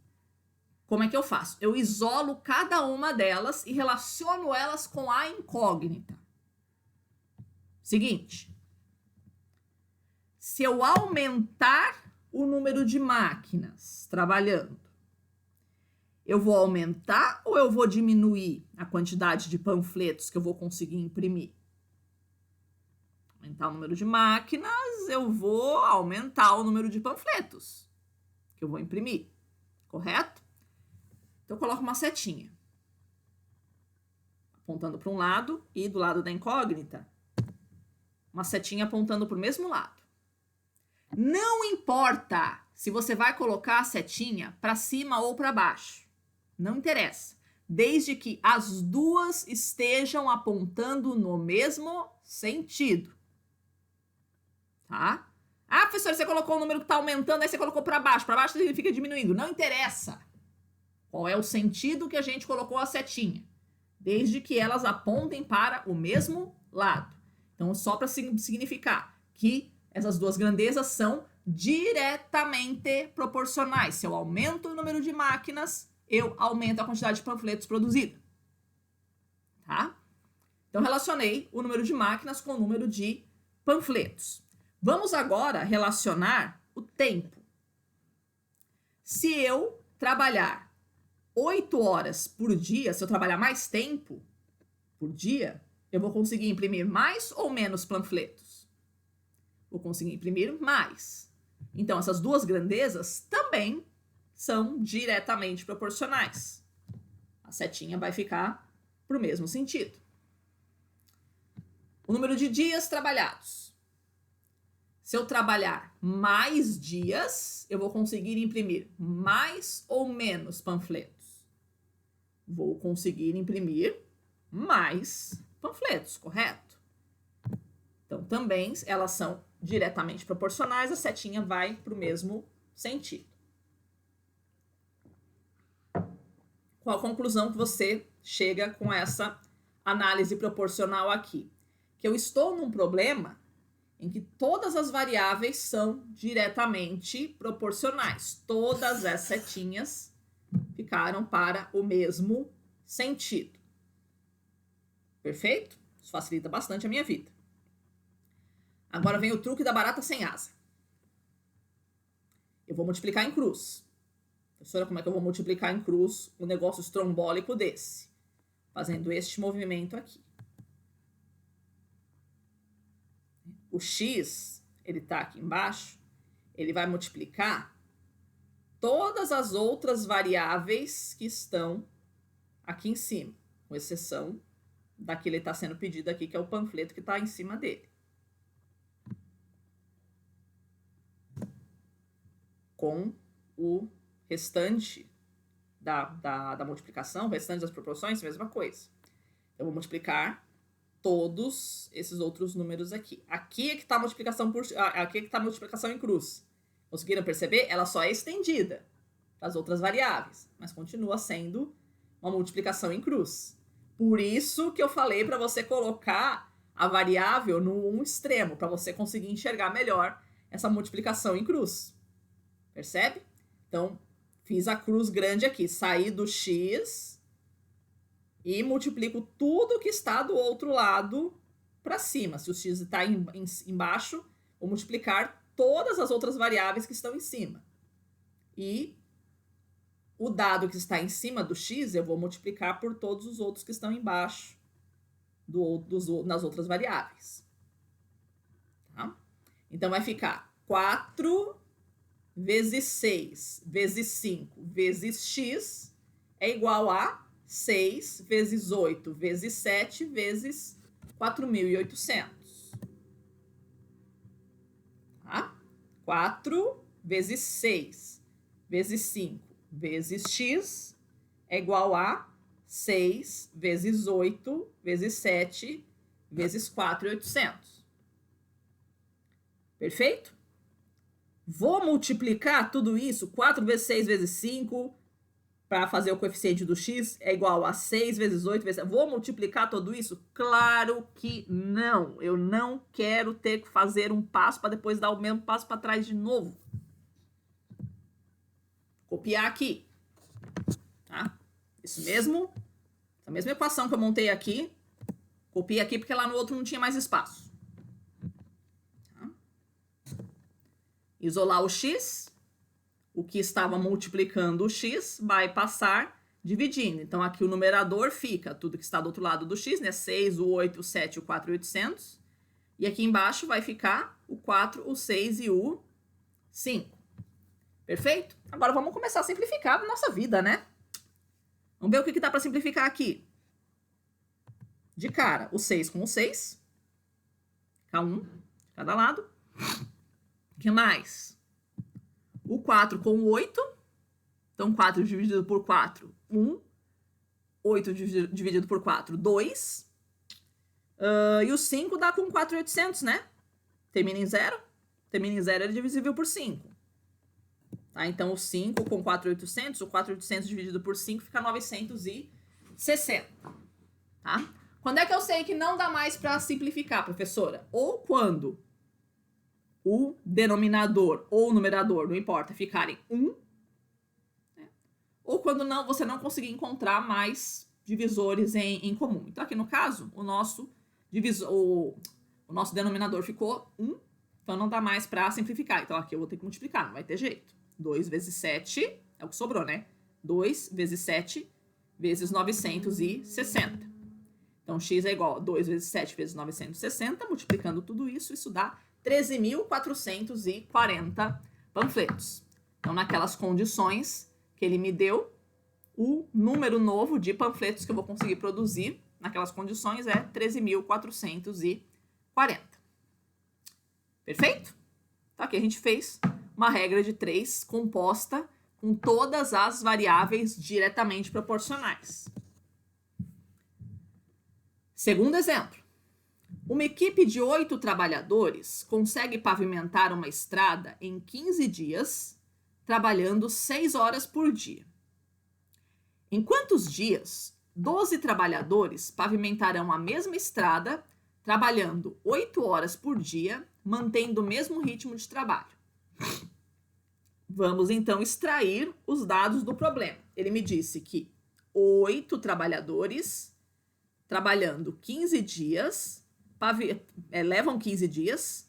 Como é que eu faço? Eu isolo cada uma delas e relaciono elas com a incógnita. Seguinte, se eu aumentar o número de máquinas trabalhando, eu vou aumentar ou eu vou diminuir a quantidade de panfletos que eu vou conseguir imprimir? Aumentar o número de máquinas, eu vou aumentar o número de panfletos que eu vou imprimir, correto? Então eu coloco uma setinha apontando para um lado e do lado da incógnita, uma setinha apontando para o mesmo lado. Não importa se você vai colocar a setinha para cima ou para baixo. Não interessa. Desde que as duas estejam apontando no mesmo sentido. Tá? Ah, professor, você colocou o número que está aumentando, aí você colocou para baixo. Para baixo significa diminuindo. Não interessa qual é o sentido que a gente colocou a setinha. Desde que elas apontem para o mesmo lado. Então, só para significar que essas duas grandezas são diretamente proporcionais. Se eu aumento o número de máquinas, eu aumento a quantidade de panfletos produzida. Tá? Então, relacionei o número de máquinas com o número de panfletos. Vamos agora relacionar o tempo. Se eu trabalhar 8 horas por dia, se eu trabalhar mais tempo por dia, eu vou conseguir imprimir mais ou menos panfletos? Vou conseguir imprimir mais. Então, essas duas grandezas também são diretamente proporcionais. A setinha vai ficar para o mesmo sentido. O número de dias trabalhados. Se eu trabalhar mais dias, eu vou conseguir imprimir mais ou menos panfletos? Vou conseguir imprimir mais panfletos, correto? Então, também elas são diretamente proporcionais, a setinha vai para o mesmo sentido. Qual a conclusão que você chega com essa análise proporcional aqui? Que eu estou num problema em que todas as variáveis são diretamente proporcionais. Todas as setinhas ficaram para o mesmo sentido. Perfeito? Isso facilita bastante a minha vida. Agora vem o truque da barata sem asa. Eu vou multiplicar em cruz. Professora, como é que eu vou multiplicar em cruz um negócio estrombólico desse? Fazendo este movimento aqui. O x, ele está aqui embaixo, ele vai multiplicar todas as outras variáveis que estão aqui em cima, com exceção da que ele está sendo pedido aqui, que é o panfleto que está em cima dele. Com o restante da multiplicação, o restante das proporções, mesma coisa. Eu vou multiplicar todos esses outros números aqui. Aqui é que está a multiplicação aqui é que está a multiplicação em cruz. Conseguiram perceber? Ela só é estendida para as outras variáveis, mas continua sendo uma multiplicação em cruz. Por isso que eu falei para você colocar a variável no extremo, para você conseguir enxergar melhor essa multiplicação em cruz. Percebe? Então, fiz a cruz grande aqui, saí do x e multiplico tudo que está do outro lado para cima. Se o x está embaixo, vou multiplicar todas as outras variáveis que estão em cima. E o dado que está em cima do x, eu vou multiplicar por todos os outros que estão embaixo nas outras variáveis. Tá? Então, vai ficar 4 vezes 6 vezes 5 vezes x é igual a 6 vezes 8 vezes 7 vezes 4.800. Tá? 4 vezes 6 vezes 5 vezes x é igual a 6 vezes 8 vezes 7 vezes 4.800. Perfeito? Vou multiplicar tudo isso, 4 vezes 6 vezes 5, para fazer o coeficiente do x é igual a 6 vezes 8 vezes... Vou multiplicar tudo isso? Claro que não. Eu não quero ter que fazer um passo para depois dar o mesmo passo para trás de novo. Copiar aqui. Tá? Isso mesmo. Essa mesma equação que eu montei aqui. Copia aqui porque lá no outro não tinha mais espaço. Tá? Isolar o x. O que estava multiplicando o x vai passar dividindo. Então, aqui o numerador fica tudo que está do outro lado do x, né? 6, o 8, o 7, o 4.800. E aqui embaixo vai ficar o 4, o 6 e o 5. Perfeito? Agora vamos começar a simplificar a nossa vida, né? Vamos ver o que dá para simplificar aqui. De cara, o 6 com o 6. Fica 1 de cada lado. O que mais? O 4 com o 8. Então, 4 dividido por 4, 1. 8 dividido por 4, 2. E o 5 dá com 4.800, né? Termina em 0. Termina em 0 é divisível por 5. Tá? Então, o 5 com 4.800, o 4.800 dividido por 5 fica 960. Tá? Quando é que eu sei que não dá mais para simplificar, professora? Ou quando o denominador ou o numerador, não importa, ficarem 1, né? Ou quando não, você não conseguir encontrar mais divisores em comum. Então, aqui no caso, o nosso denominador ficou 1, então não dá mais para simplificar. Então, aqui eu vou ter que multiplicar, não vai ter jeito. 2 vezes 7 é o que sobrou, né? 2 vezes 7 vezes 960. Então, x é igual a 2 vezes 7 vezes 960, multiplicando tudo isso, isso dá 13.440 panfletos. Então, naquelas condições que ele me deu, o número novo de panfletos que eu vou conseguir produzir naquelas condições é 13.440. Perfeito? Então, aqui a gente fez uma regra de 3 composta com todas as variáveis diretamente proporcionais. Segundo exemplo. Uma equipe de 8 trabalhadores consegue pavimentar uma estrada em 15 dias, trabalhando 6 horas por dia. Em quantos dias 12 trabalhadores pavimentarão a mesma estrada, trabalhando 8 horas por dia, mantendo o mesmo ritmo de trabalho? Vamos então extrair os dados do problema. Ele me disse que 8 trabalhadores trabalhando 15 dias, levam 15 dias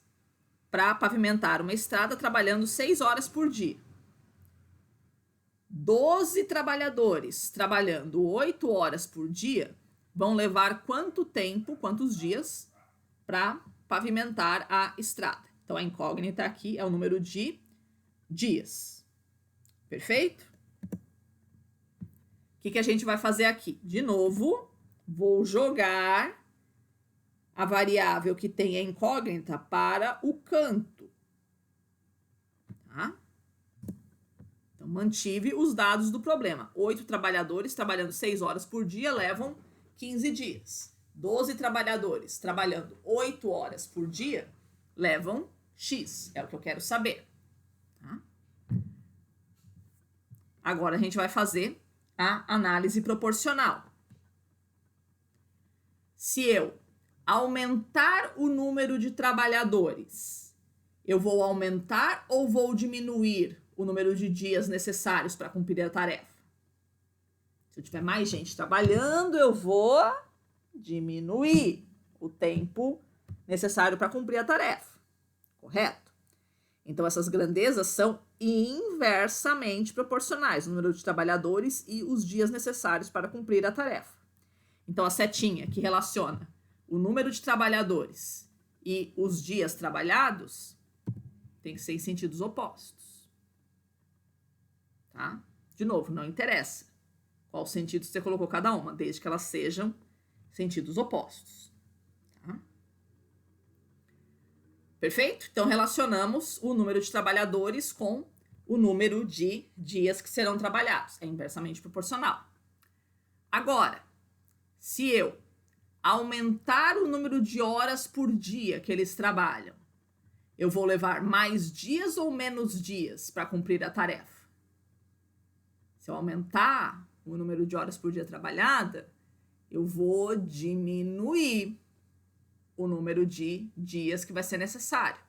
para pavimentar uma estrada trabalhando 6 horas por dia. 12 trabalhadores trabalhando 8 horas por dia vão levar quanto tempo, quantos dias para pavimentar a estrada? Então, a incógnita aqui é o número de dias. Perfeito? O que a gente vai fazer aqui? De novo, vou jogar a variável que tem a incógnita para o canto. Tá? Então, mantive os dados do problema. 8 trabalhadores trabalhando 6 horas por dia levam 15 dias. 12 trabalhadores trabalhando 8 horas por dia levam X. É o que eu quero saber. Tá? Agora a gente vai fazer a análise proporcional. Se eu aumentar o número de trabalhadores, eu vou aumentar ou vou diminuir o número de dias necessários para cumprir a tarefa? Se eu tiver mais gente trabalhando, eu vou diminuir o tempo necessário para cumprir a tarefa. Correto? Então, essas grandezas são inversamente proporcionais, o número de trabalhadores e os dias necessários para cumprir a tarefa. Então, a setinha que relaciona o número de trabalhadores e os dias trabalhados tem que ser em sentidos opostos. Tá? De novo, não interessa qual sentido você colocou cada uma, desde que elas sejam sentidos opostos. Tá? Perfeito? Então, relacionamos o número de trabalhadores com o número de dias que serão trabalhados. É inversamente proporcional. Agora, se eu aumentar o número de horas por dia que eles trabalham, eu vou levar mais dias ou menos dias para cumprir a tarefa? Se eu aumentar o número de horas por dia trabalhada, eu vou diminuir o número de dias que vai ser necessário.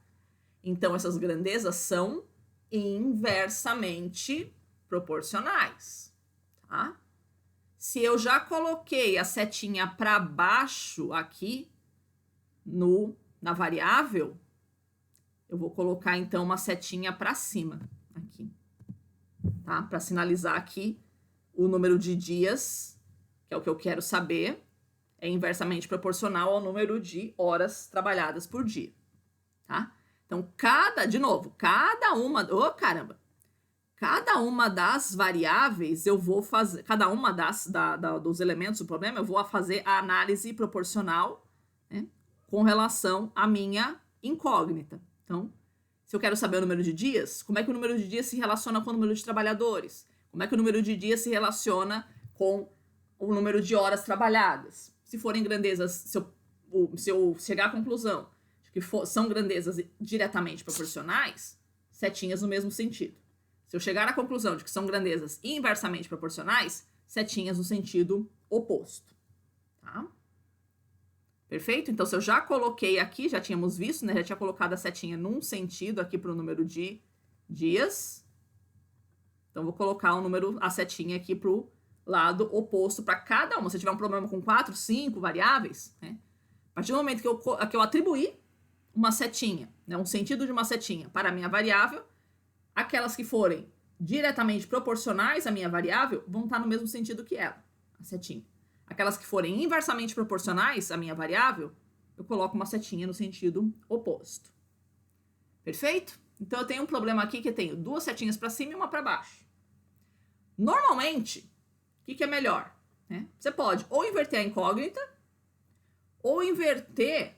Então, essas grandezas são inversamente proporcionais, tá? Se eu já coloquei a setinha para baixo aqui na variável, eu vou colocar então uma setinha para cima aqui, tá? Para sinalizar aqui o número de dias, que é o que eu quero saber, é inversamente proporcional ao número de horas trabalhadas por dia, tá? Então, cada uma das variáveis eu vou fazer, cada uma dos elementos do problema, eu vou fazer a análise proporcional, né, com relação à minha incógnita. Então, se eu quero saber o número de dias, como é que o número de dias se relaciona com o número de trabalhadores? Como é que o número de dias se relaciona com o número de horas trabalhadas? Se forem grandezas, se eu chegar à conclusão de que são grandezas diretamente proporcionais, setinhas no mesmo sentido. Se eu chegar à conclusão de que são grandezas inversamente proporcionais, setinhas no sentido oposto, tá? Perfeito? Então, se eu já coloquei aqui, já tínhamos visto, né? Já tinha colocado a setinha num sentido aqui para o número de dias. Então, vou colocar a setinha aqui para o lado oposto para cada uma. Se tiver um problema com 4, 5 variáveis, né? A partir do momento que eu atribuir uma setinha, né, um sentido de uma setinha para a minha variável, aquelas que forem diretamente proporcionais à minha variável vão estar no mesmo sentido que ela, a setinha. Aquelas que forem inversamente proporcionais à minha variável, eu coloco uma setinha no sentido oposto. Perfeito? Então, eu tenho um problema aqui que eu tenho 2 setinhas para cima e uma para baixo. Normalmente, o que é melhor? Né? Você pode ou inverter a incógnita, ou inverter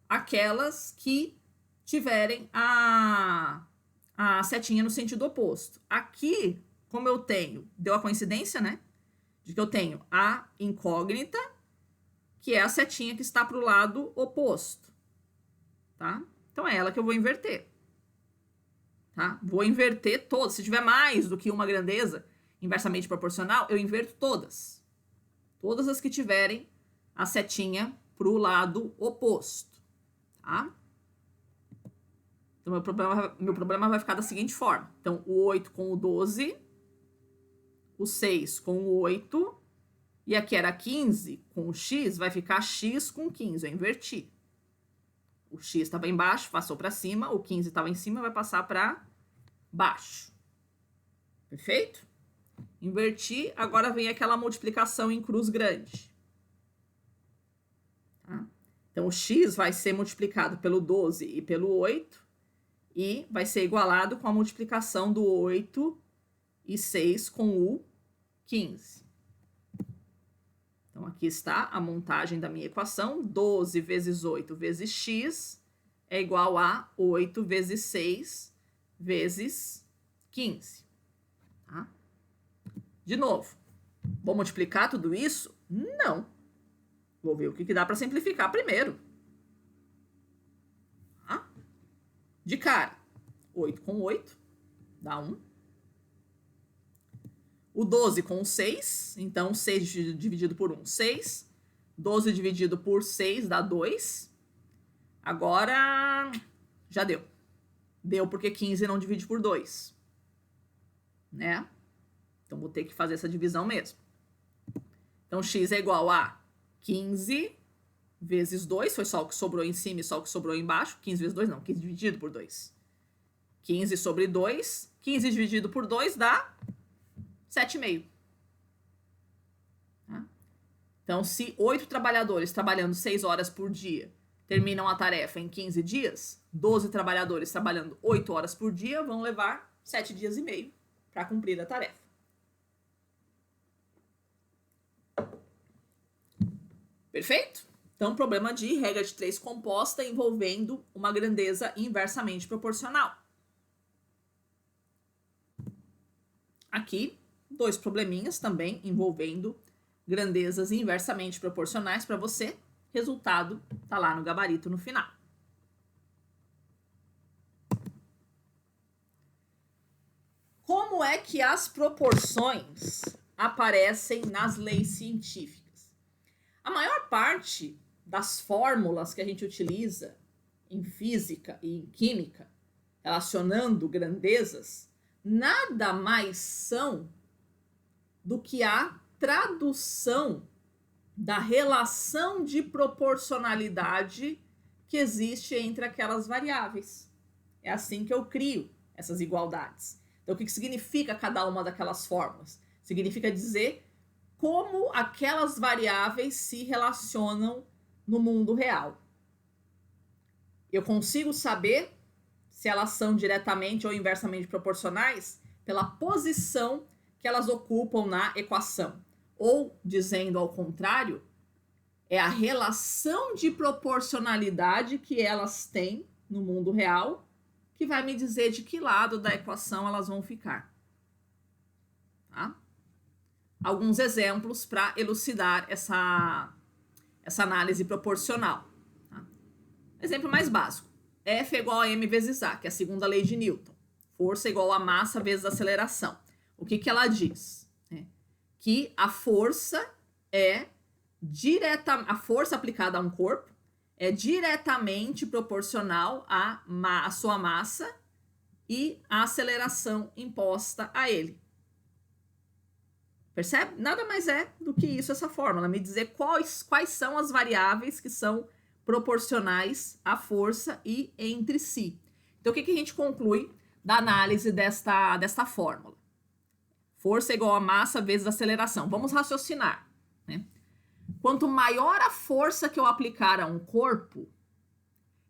aquelas que tiverem a setinha no sentido oposto. Aqui, como eu tenho, deu a coincidência, né? De que eu tenho a incógnita, que é a setinha que está para o lado oposto, tá? Então, é ela que eu vou inverter, tá? Vou inverter todas. Se tiver mais do que uma grandeza inversamente proporcional, eu inverto todas. Todas as que tiverem a setinha para o lado oposto, tá? Então, meu problema vai ficar da seguinte forma. Então, o 8 com o 12, o 6 com o 8, e aqui era 15 com o x, vai ficar x com 15, eu inverti. O x estava embaixo, passou para cima, o 15 estava em cima, vai passar para baixo. Perfeito? Inverti, agora vem aquela multiplicação em cruz grande. Tá? Então, o x vai ser multiplicado pelo 12 e pelo 8, e vai ser igualado com a multiplicação do 8 e 6 com o 15. Então, aqui está a montagem da minha equação. 12 vezes 8 vezes x é igual a 8 vezes 6 vezes 15. Tá? De novo, vou multiplicar tudo isso? Não. Vou ver o que dá para simplificar primeiro. Tá? De cara, 8 com 8 dá 1. O 12 com 6, então 6 dividido por 1, 6. 12 dividido por 6 dá 2. Agora, já deu. Deu porque 15 não divide por 2. Né? Então, vou ter que fazer essa divisão mesmo. Então, x é igual a 15 vezes 2. Foi só o que sobrou em cima e só o que sobrou embaixo. 15 vezes 2 não, 15 dividido por 2. 15 sobre 2. 15 dividido por 2 dá 7,5. Tá? Então, se 8 trabalhadores trabalhando 6 horas por dia terminam a tarefa em 15 dias, 12 trabalhadores trabalhando 8 horas por dia vão levar 7 dias e meio para cumprir a tarefa. Perfeito? Então, problema de regra de 3 composta envolvendo uma grandeza inversamente proporcional. Aqui, 2 probleminhas também envolvendo grandezas inversamente proporcionais para você. Resultado tá lá no gabarito no final. Como é que as proporções aparecem nas leis científicas? A maior parte das fórmulas que a gente utiliza em física e em química, relacionando grandezas, nada mais são do que a tradução da relação de proporcionalidade que existe entre aquelas variáveis. É assim que eu crio essas igualdades. Então, o que significa cada uma daquelas fórmulas? Significa dizer como aquelas variáveis se relacionam no mundo real. Eu consigo saber se elas são diretamente ou inversamente proporcionais pela posição que elas ocupam na equação. Ou, dizendo ao contrário, é a relação de proporcionalidade que elas têm no mundo real que vai me dizer de que lado da equação elas vão ficar. Tá? Alguns exemplos para elucidar essa análise proporcional. Tá? Exemplo mais básico. F é igual a m vezes a, que é a segunda lei de Newton. Força é igual a massa vezes aceleração. O que ela diz? Que a força a força aplicada a um corpo é diretamente proporcional à sua massa e à aceleração imposta a ele. Percebe? Nada mais é do que isso, essa fórmula. Me dizer quais são as variáveis que são proporcionais à força e entre si. Então, o que a gente conclui da análise desta fórmula? Força é igual a massa vezes aceleração. Vamos raciocinar, né? Quanto maior a força que eu aplicar a um corpo,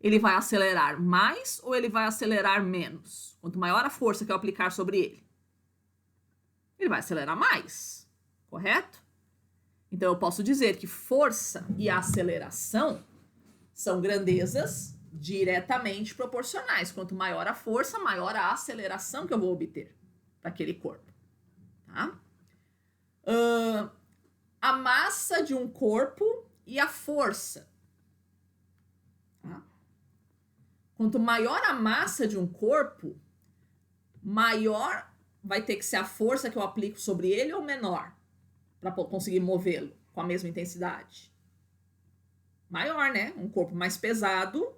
ele vai acelerar mais ou ele vai acelerar menos? Quanto maior a força que eu aplicar sobre ele, ele vai acelerar mais, correto? Então, eu posso dizer que força e aceleração são grandezas diretamente proporcionais. Quanto maior a força, maior a aceleração que eu vou obter para aquele corpo. Tá? A massa de um corpo e a força. Tá? Quanto maior a massa de um corpo, maior vai ter que ser a força que eu aplico sobre ele ou menor para conseguir movê-lo com a mesma intensidade? Maior, né? Um corpo mais pesado,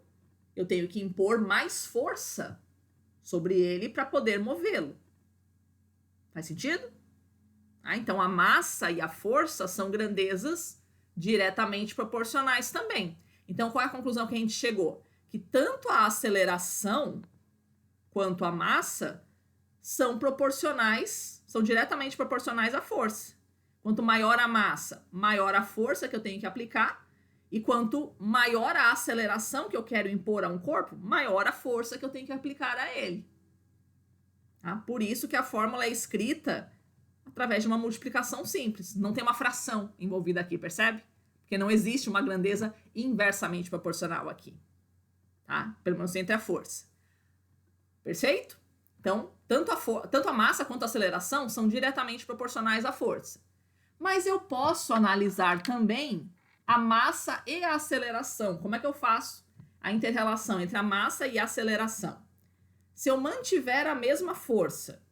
eu tenho que impor mais força sobre ele para poder movê-lo. Faz sentido? Então, a massa e a força são grandezas diretamente proporcionais também. Então, qual é a conclusão que a gente chegou? Que tanto a aceleração quanto a massa são proporcionais, são diretamente proporcionais à força. Quanto maior a massa, maior a força que eu tenho que aplicar, e quanto maior a aceleração que eu quero impor a um corpo, maior a força que eu tenho que aplicar a ele. Tá? Por isso que a fórmula é escrita através de uma multiplicação simples. Não tem uma fração envolvida aqui, percebe? Porque não existe uma grandeza inversamente proporcional aqui. Tá? Pelo menos entre a força. Perfeito? Então, tanto a massa quanto a aceleração são diretamente proporcionais à força. Mas eu posso analisar também a massa e a aceleração. Como é que eu faço a inter-relação entre a massa e a aceleração? Se eu mantiver a mesma força,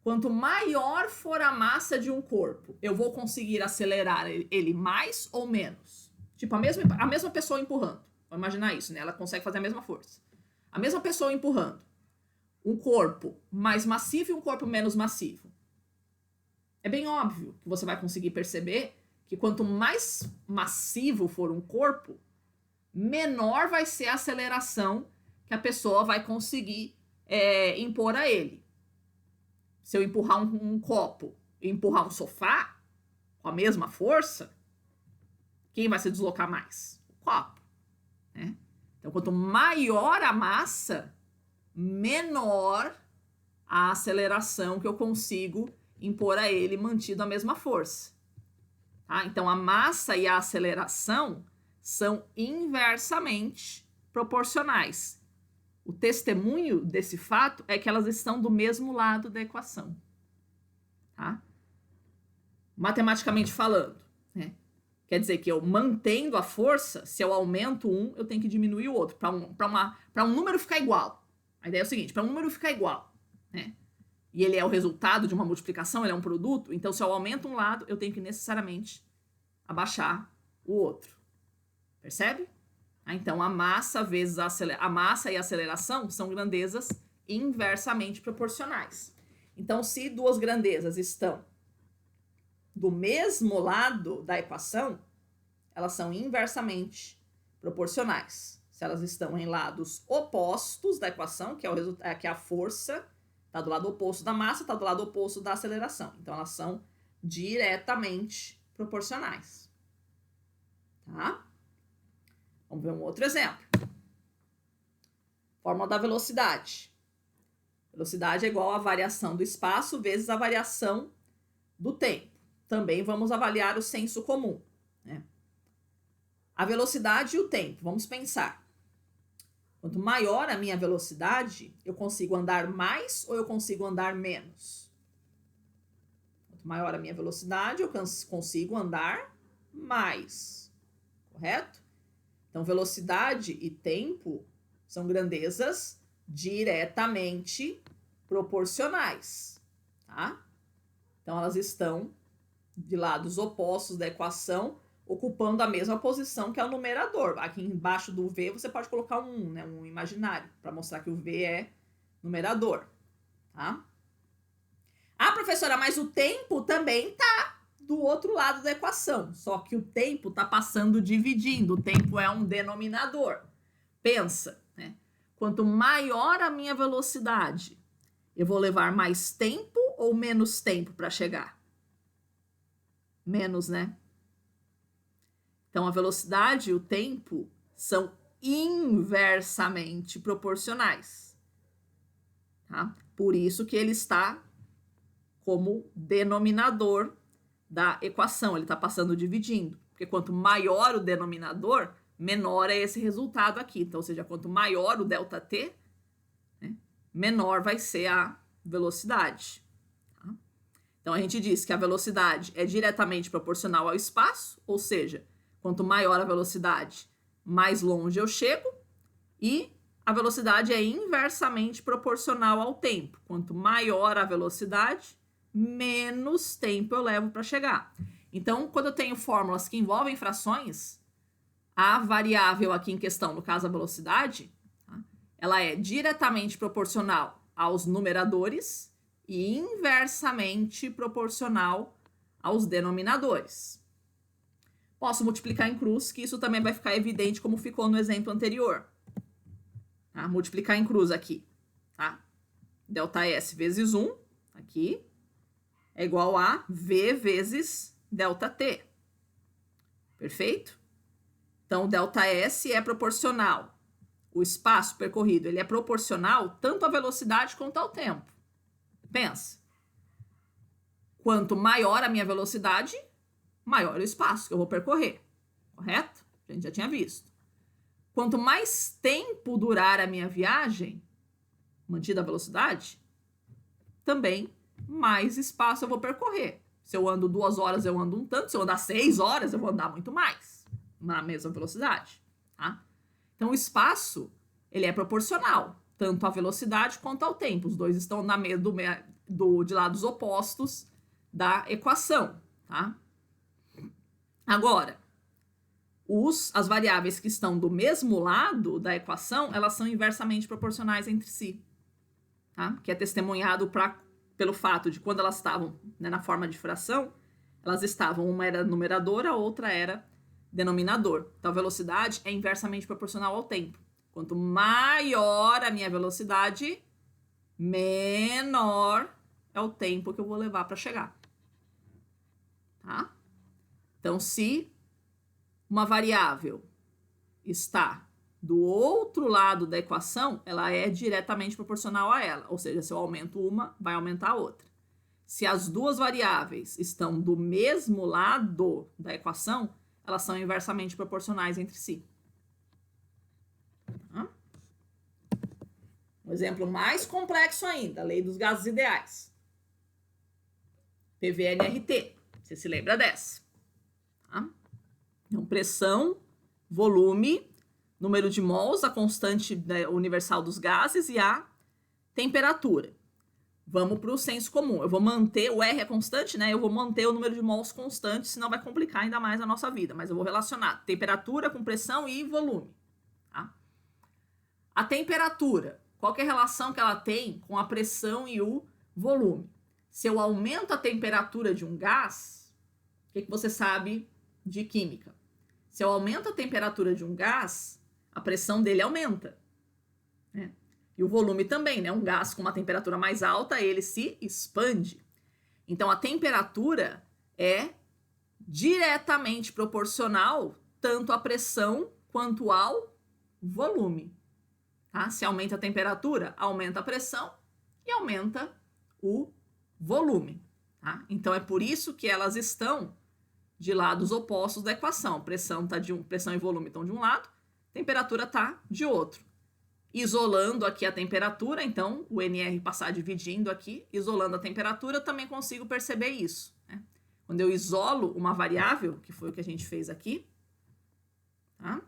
quanto maior for a massa de um corpo, eu vou conseguir acelerar ele mais ou menos? Tipo, a mesma pessoa empurrando. Vamos imaginar isso, né? Ela consegue fazer a mesma força. A mesma pessoa empurrando. Um corpo mais massivo e um corpo menos massivo. É bem óbvio que você vai conseguir perceber que quanto mais massivo for um corpo, menor vai ser a aceleração que a pessoa vai conseguir impor a ele. Se eu empurrar um copo e empurrar um sofá com a mesma força, quem vai se deslocar mais? O copo. Né? Então, quanto maior a massa, menor a aceleração que eu consigo impor a ele mantido a mesma força. Tá? Então, a massa e a aceleração são inversamente proporcionais. O testemunho desse fato é que elas estão do mesmo lado da equação. Tá? matematicamente falando, né? Quer dizer que eu mantendo a força, se eu aumento um, eu tenho que diminuir o outro, para um número ficar igual. A ideia é o seguinte, para um número ficar igual, né? E ele é o resultado de uma multiplicação, ele é um produto, então se eu aumento um lado, eu tenho que necessariamente abaixar o outro. Percebe? Então, a massa vezes a massa e a aceleração são grandezas inversamente proporcionais. Então, se duas grandezas estão do mesmo lado da equação, elas são inversamente proporcionais. Se elas estão em lados opostos da equação, que é a força, está do lado oposto da massa, está do lado oposto da aceleração. Então, elas são diretamente proporcionais. Tá? Vamos ver um outro exemplo. Fórmula da velocidade. Velocidade é igual à variação do espaço vezes a variação do tempo. Também vamos avaliar o senso comum, né? A velocidade e o tempo. Vamos pensar. Quanto maior a minha velocidade, eu consigo andar mais ou eu consigo andar menos? Quanto maior a minha velocidade, eu consigo andar mais. Correto? Então, velocidade e tempo são grandezas diretamente proporcionais, tá? Então, elas estão de lados opostos da equação, ocupando a mesma posição que é o numerador. Aqui embaixo do V, você pode colocar um 1, né, um imaginário, para mostrar que o V é numerador, tá? Ah, professora, mas o tempo também tá do outro lado da equação, só que o tempo está passando dividindo, o tempo é um denominador. Pensa, né? Quanto maior a minha velocidade, eu vou levar mais tempo ou menos tempo para chegar? Menos, né? Então, a velocidade e o tempo são inversamente proporcionais, tá? Por isso que ele está como denominador da equação, ele está passando dividindo, porque quanto maior o denominador, menor é esse resultado aqui. Então, ou seja, quanto maior o ΔT, né, menor vai ser a velocidade. Tá? Então, a gente diz que a velocidade é diretamente proporcional ao espaço, ou seja, quanto maior a velocidade, mais longe eu chego, e a velocidade é inversamente proporcional ao tempo. Quanto maior a velocidade, menos tempo eu levo para chegar. Então, quando eu tenho fórmulas que envolvem frações, a variável aqui em questão, no caso a velocidade, tá, ela é diretamente proporcional aos numeradores e inversamente proporcional aos denominadores. Posso multiplicar em cruz, que isso também vai ficar evidente como ficou no exemplo anterior. Tá? Multiplicar em cruz aqui, tá? ΔS vezes 1, aqui, é igual a V vezes ΔT. Perfeito? Então, o ΔS é proporcional. O espaço percorrido, ele é proporcional tanto à velocidade quanto ao tempo. Pensa. Quanto maior a minha velocidade, maior o espaço que eu vou percorrer. Correto? A gente já tinha visto. Quanto mais tempo durar a minha viagem, mantida a velocidade, também mais espaço eu vou percorrer. Se eu ando 2 horas, eu ando um tanto. Se eu andar 6 horas, eu vou andar muito mais, na mesma velocidade. Tá? Então, o espaço, ele é proporcional, tanto à velocidade quanto ao tempo. Os dois estão de lados opostos da equação. Tá? Agora, as variáveis que estão do mesmo lado da equação, elas são inversamente proporcionais entre si. Tá? Que é testemunhado pelo fato de quando elas estavam, né, na forma de fração, elas estavam, uma era numerador, a outra era denominador. Então, a velocidade é inversamente proporcional ao tempo. Quanto maior a minha velocidade, menor é o tempo que eu vou levar para chegar. Tá? Então, se uma variável está do outro lado da equação, ela é diretamente proporcional a ela. Ou seja, se eu aumento uma, vai aumentar a outra. Se as duas variáveis estão do mesmo lado da equação, elas são inversamente proporcionais entre si. Tá? Um exemplo mais complexo ainda, a lei dos gases ideais. PVNRT. Você se lembra dessa? Tá? Então, pressão, volume, número de mols, a constante, né, universal dos gases e a temperatura. Vamos para o senso comum. Eu vou manter, o R é constante, né? Eu vou manter o número de mols constante, senão vai complicar ainda mais a nossa vida. Mas eu vou relacionar temperatura com pressão e volume. Tá? A temperatura, qual que é a relação que ela tem com a pressão e o volume? Se eu aumento a temperatura de um gás, o que você sabe de química? Se eu aumento a temperatura de um gás, a pressão dele aumenta, né? E o volume também, né? Um gás com uma temperatura mais alta, ele se expande. Então, a temperatura é diretamente proporcional tanto à pressão quanto ao volume. Tá? Se aumenta a temperatura, aumenta a pressão e aumenta o volume. Tá? Então, é por isso que elas estão de lados opostos da equação. Pressão e volume estão de um lado, temperatura está de outro. Isolando aqui a temperatura, então o NR passar dividindo aqui, isolando a temperatura, eu também consigo perceber isso, né? Quando eu isolo uma variável, que foi o que a gente fez aqui, tá?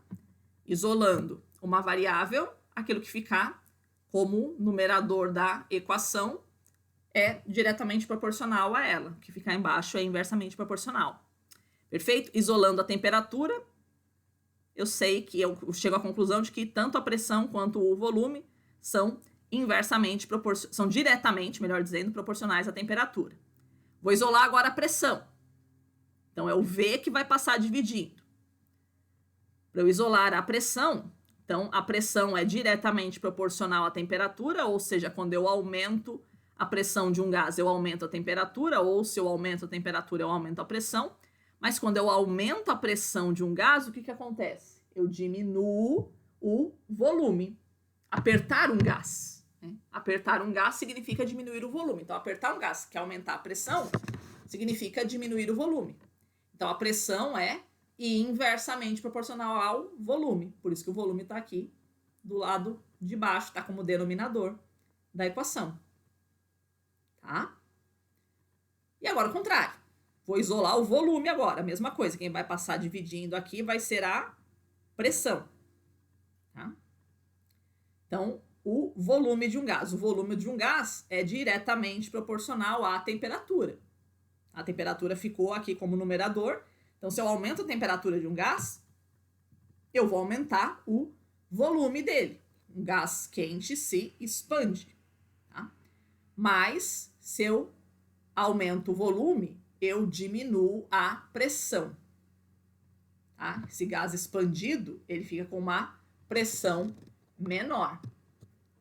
Isolando uma variável, aquilo que ficar como numerador da equação é diretamente proporcional a ela, o que ficar embaixo é inversamente proporcional. Perfeito? Isolando a temperatura, eu sei que eu chego à conclusão de que tanto a pressão quanto o volume são são diretamente, melhor dizendo, proporcionais à temperatura. Vou isolar agora a pressão. Então, é o V que vai passar dividindo. Para eu isolar a pressão, então, a pressão é diretamente proporcional à temperatura, ou seja, quando eu aumento a pressão de um gás, eu aumento a temperatura, ou se eu aumento a temperatura, eu aumento a pressão. Mas quando eu aumento a pressão de um gás, o que acontece? Eu diminuo o volume. Apertar um gás, né? Apertar um gás significa diminuir o volume. Então, apertar um gás, que é aumentar a pressão, significa diminuir o volume. Então, a pressão é inversamente proporcional ao volume. Por isso que o volume está aqui do lado de baixo, está como denominador da equação. Tá? E agora o contrário. Vou isolar o volume agora, a mesma coisa. Quem vai passar dividindo aqui vai ser a pressão. Tá? Então, o volume de um gás. O volume de um gás é diretamente proporcional à temperatura. A temperatura ficou aqui como numerador. Então, se eu aumento a temperatura de um gás, eu vou aumentar o volume dele. Um gás quente se expande. Tá? Mas, se eu aumento o volume, eu diminuo a pressão. Tá? Esse gás expandido, ele fica com uma pressão menor.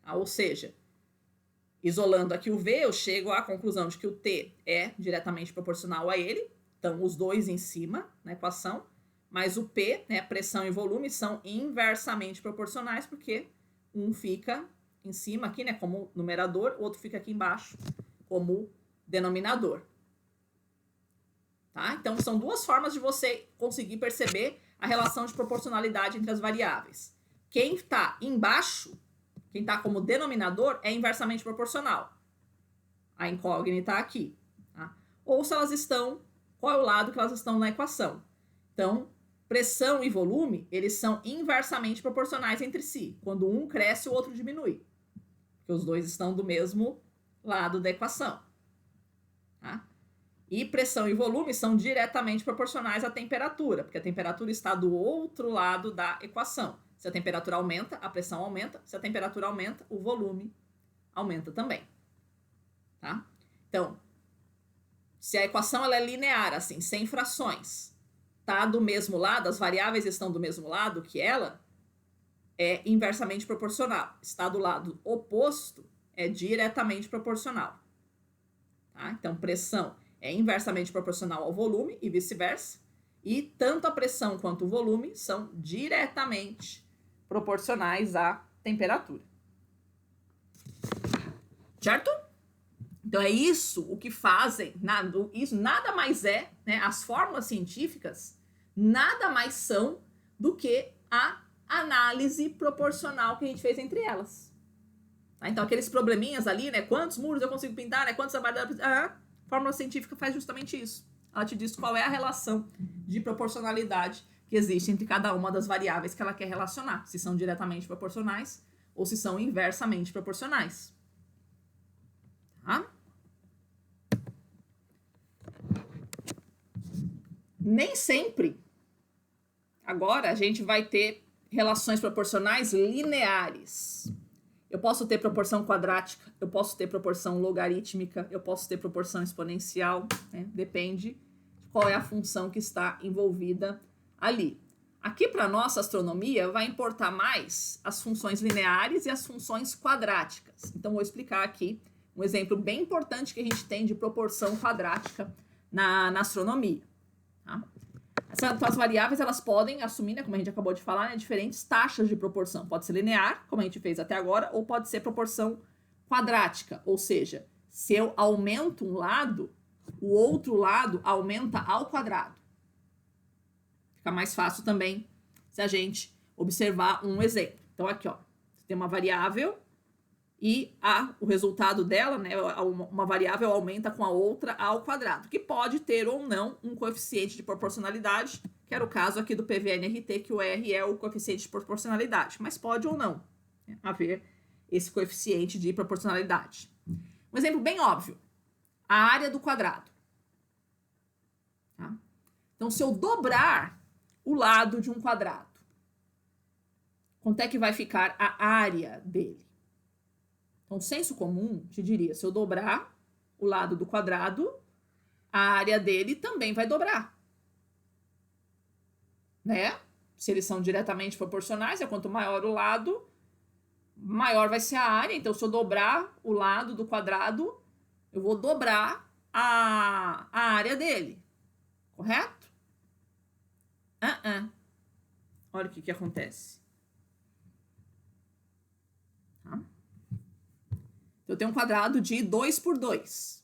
Tá? Ou seja, isolando aqui o V, eu chego à conclusão de que o T é diretamente proporcional a ele. Então, os dois em cima na equação. Mas o P, né, pressão e volume, são inversamente proporcionais, porque um fica em cima aqui, né, como numerador, o outro fica aqui embaixo como denominador. Tá? Então, são duas formas de você conseguir perceber a relação de proporcionalidade entre as variáveis. Quem está embaixo, quem está como denominador, é inversamente proporcional. A incógnita aqui. Tá? Ou se elas estão, qual é o lado que elas estão na equação. Então, pressão e volume, eles são inversamente proporcionais entre si. Quando um cresce, o outro diminui. Porque os dois estão do mesmo lado da equação. Tá? E pressão e volume são diretamente proporcionais à temperatura, porque a temperatura está do outro lado da equação. Se a temperatura aumenta, a pressão aumenta. Se a temperatura aumenta, o volume aumenta também. Tá? Então, se a equação ela é linear, assim, sem frações, tá do mesmo lado, as variáveis estão do mesmo lado que ela, é inversamente proporcional. Está do lado oposto, é diretamente proporcional. Tá? Então, pressão é inversamente proporcional ao volume e vice-versa. E tanto a pressão quanto o volume são diretamente proporcionais à temperatura. Certo? Então, é isso o que fazem. Isso nada mais é, né, as fórmulas científicas nada mais são do que a análise proporcional que a gente fez entre elas. Tá? Então, aqueles probleminhas ali, né? Quantos muros eu consigo pintar, né? Quantos a fórmula científica faz justamente isso. ela te diz qual é a relação de proporcionalidade que existe entre cada uma das variáveis que ela quer relacionar, se são diretamente proporcionais ou se são inversamente proporcionais. Tá? Nem sempre, agora, a gente vai ter relações proporcionais lineares. Eu posso ter proporção quadrática, eu posso ter proporção logarítmica, eu posso ter proporção exponencial, né? Depende de qual é a função que está envolvida ali. Aqui, para a nossa astronomia, vai importar mais as funções lineares e as funções quadráticas. Então, vou explicar aqui um exemplo bem importante que a gente tem de proporção quadrática na astronomia. Tá? Essas variáveis, elas podem assumir, né, como a gente acabou de falar, né, diferentes taxas de proporção. Pode ser linear, como a gente fez até agora, ou pode ser proporção quadrática. Ou seja, se eu aumento um lado, o outro lado aumenta ao quadrado. Fica mais fácil também se a gente observar um exemplo. Então, aqui, ó, você tem uma variável e o resultado dela, né, uma variável aumenta com a outra ao quadrado, que pode ter ou não um coeficiente de proporcionalidade, que era o caso aqui do PVNRT, que o R é o coeficiente de proporcionalidade, mas pode ou não, né, haver esse coeficiente de proporcionalidade. Um exemplo bem óbvio, a área do quadrado. Tá? Então, se eu dobrar o lado de um quadrado, quanto é que vai ficar a área dele? Então, o senso comum te diria, se eu dobrar o lado do quadrado, a área dele também vai dobrar. Né? Se eles são diretamente proporcionais, quanto maior o lado, maior vai ser a área. Então, se eu dobrar o lado do quadrado, eu vou dobrar a área dele. Correto? Olha o que acontece. Tá? Eu tenho um quadrado de 2 por 2.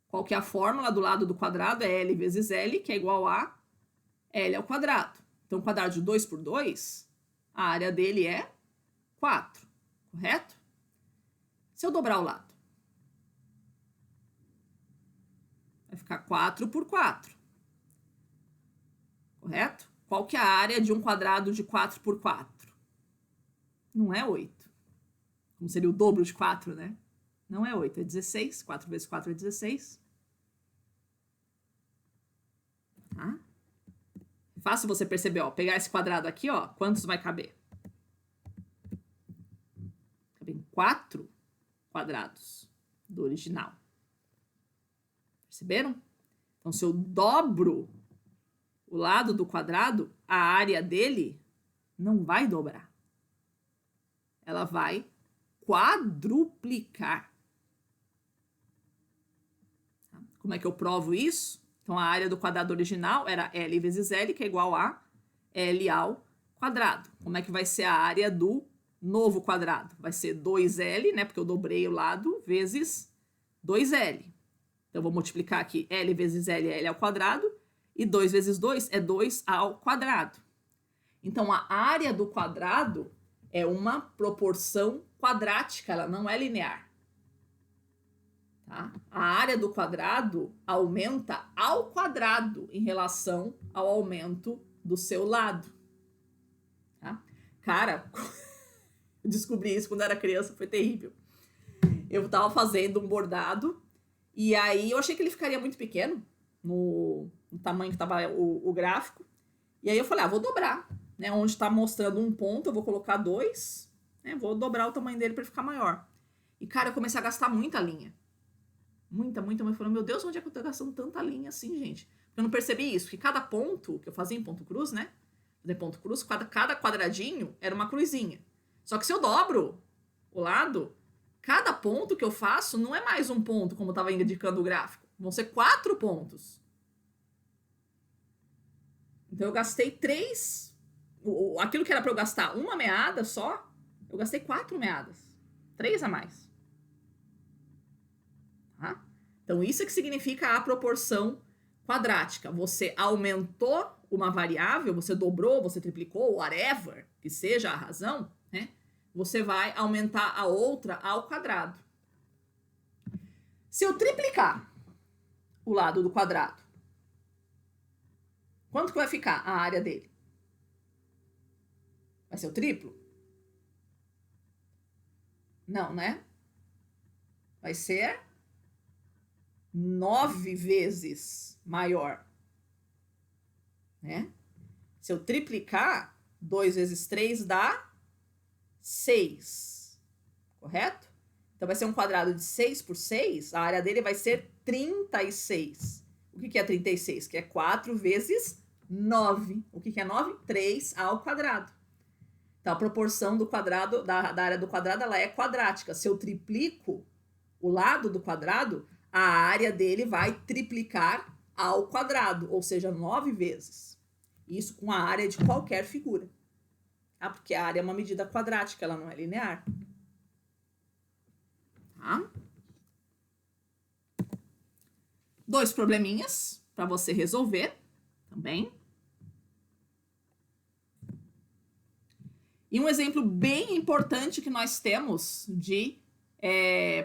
Qual que é a fórmula do lado do quadrado? É L vezes L, que é igual a L ao quadrado. Então, o quadrado de 2 por 2, a área dele é 4, correto? Se eu dobrar o lado, vai ficar 4 por 4, correto? Qual que é a área de um quadrado de 4 por 4? Não é 8. Como seria o dobro de 4, né? Não é 8, é 16. 4 vezes 4 é 16. Tá? É fácil você perceber, ó. Pegar esse quadrado aqui, ó. Quantos vai caber? Cabem 4 quadrados do original. Perceberam? Então, se eu dobro o lado do quadrado, a área dele não vai dobrar. Ela vai quadruplicar. Como é que eu provo isso? Então, a área do quadrado original era L vezes L, que é igual a L ao quadrado. Como é que vai ser a área do novo quadrado? Vai ser 2L, né? Porque eu dobrei o lado, vezes 2L. Então, eu vou multiplicar aqui L vezes L é L ao quadrado. E 2 vezes 2 é 2 ao quadrado. Então, a área do quadrado é uma proporção quadrática, ela não é linear. Tá? A área do quadrado aumenta ao quadrado em relação ao aumento do seu lado. Tá? Cara, eu descobri isso quando era criança, foi terrível. Eu estava fazendo um bordado e aí eu achei que ele ficaria muito pequeno no tamanho que estava o gráfico. E aí eu falei, vou dobrar. Né? Onde está mostrando um ponto, eu vou colocar 2. Né? Vou dobrar o tamanho dele para ele ficar maior. E, cara, eu comecei a gastar muita linha. Muita. Eu falei, meu Deus, onde é que eu tô gastando tanta linha assim, gente? Eu não percebi isso, porque cada ponto que eu fazia em ponto cruz, né? Fazer ponto cruz, cada quadradinho era uma cruzinha. Só que se eu dobro o lado, cada ponto que eu faço não é mais um ponto, como estava indicando o gráfico. Vão ser 4 pontos. Então eu gastei 3. Aquilo que era para eu gastar uma meada só, eu gastei 4 meadas. 3 a mais. Tá? Então, isso é que significa a proporção quadrática. Você aumentou uma variável, você dobrou, você triplicou, whatever que seja a razão, né? Você vai aumentar a outra ao quadrado. Se eu triplicar o lado do quadrado, Quanto que vai ficar a área dele? Vai ser o triplo? Não, né? Vai ser 9 vezes maior, né? Se eu triplicar, 2 vezes 3 dá 6, correto? Então, vai ser um quadrado de 6 por 6, a área dele vai ser 36. O que é 36? Que é 4 vezes 9. O que é 9? 3 ao quadrado. Então, a proporção do quadrado, da área do quadrado, ela é quadrática. Se eu triplico o lado do quadrado, a área dele vai triplicar ao quadrado, ou seja, 9 vezes. Isso com a área de qualquer figura. Tá? Porque a área é uma medida quadrática, ela não é linear. Tá? 2 probleminhas para você resolver também. E um exemplo bem importante que nós temos de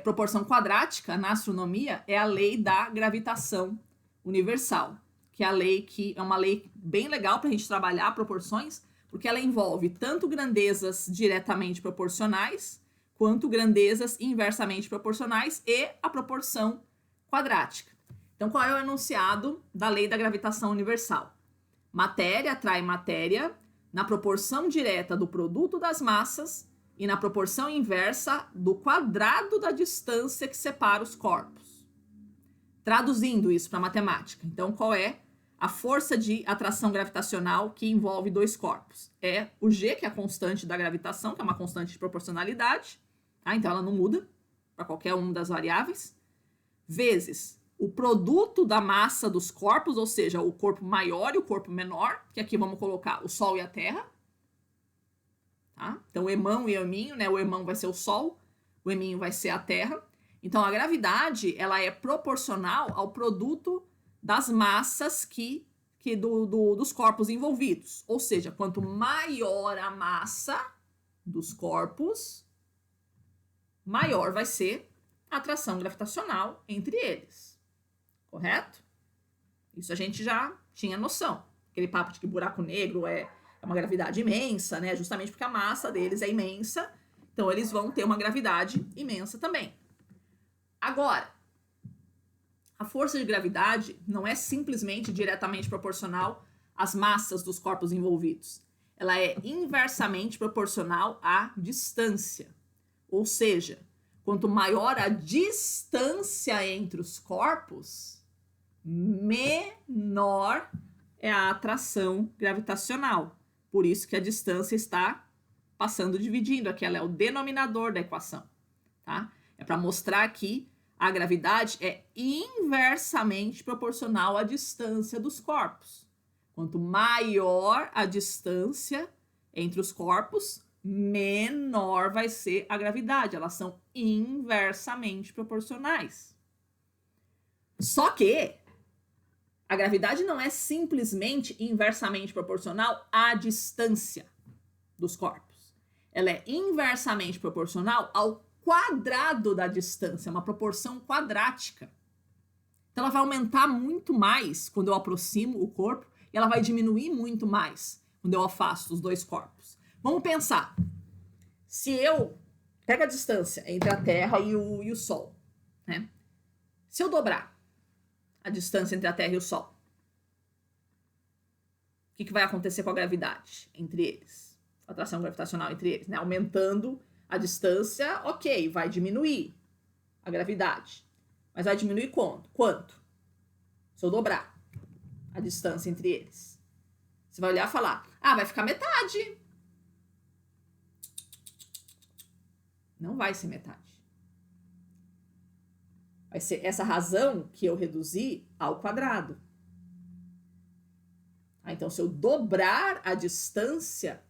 proporção quadrática na astronomia é a lei da gravitação universal, que é a lei que é uma lei bem legal para a gente trabalhar proporções, porque ela envolve tanto grandezas diretamente proporcionais quanto grandezas inversamente proporcionais e a proporção quadrática. Então, qual é o enunciado da lei da gravitação universal? Matéria atrai matéria na proporção direta do produto das massas e na proporção inversa do quadrado da distância que separa os corpos. Traduzindo isso para matemática, então qual é a força de atração gravitacional que envolve 2 corpos? É o G, que é a constante da gravitação, que é uma constante de proporcionalidade, tá? Então ela não muda para qualquer uma das variáveis, vezes o produto da massa dos corpos, ou seja, o corpo maior e o corpo menor, que aqui vamos colocar o Sol e a Terra. Tá? Então, o emão e o eminho, né? O emão vai ser o Sol, o eminho vai ser a Terra. Então, a gravidade, ela é proporcional ao produto das massas dos corpos envolvidos. Ou seja, quanto maior a massa dos corpos, maior vai ser a atração gravitacional entre eles. Correto? Isso a gente já tinha noção. Aquele papo de que buraco negro é uma gravidade imensa, né? Justamente porque a massa deles é imensa, então eles vão ter uma gravidade imensa também. Agora, a força de gravidade não é simplesmente diretamente proporcional às massas dos corpos envolvidos. Ela é inversamente proporcional à distância. Ou seja, quanto maior a distância entre os corpos, menor é a atração gravitacional. Por isso que a distância está passando dividindo. Aqui ela é o denominador da equação. Tá? É para mostrar que a gravidade é inversamente proporcional à distância dos corpos. Quanto maior a distância entre os corpos, menor vai ser a gravidade. Elas são inversamente proporcionais. Só que a gravidade não é simplesmente inversamente proporcional à distância dos corpos. Ela é inversamente proporcional ao quadrado da distância, uma proporção quadrática. Então, ela vai aumentar muito mais quando eu aproximo o corpo e ela vai diminuir muito mais quando eu afasto os 2 corpos. Vamos pensar. Se eu pego a distância entre a Terra e o Sol, né? Se eu dobrar a distância entre a Terra e o Sol, o que vai acontecer com a gravidade entre eles? A atração gravitacional entre eles, né? Aumentando a distância, ok, vai diminuir a gravidade. Mas vai diminuir quanto? Se eu dobrar a distância entre eles. Você vai olhar e falar, vai ficar metade. Não vai ser metade. Vai ser essa razão que eu reduzi ao quadrado. Então, se eu dobrar a distância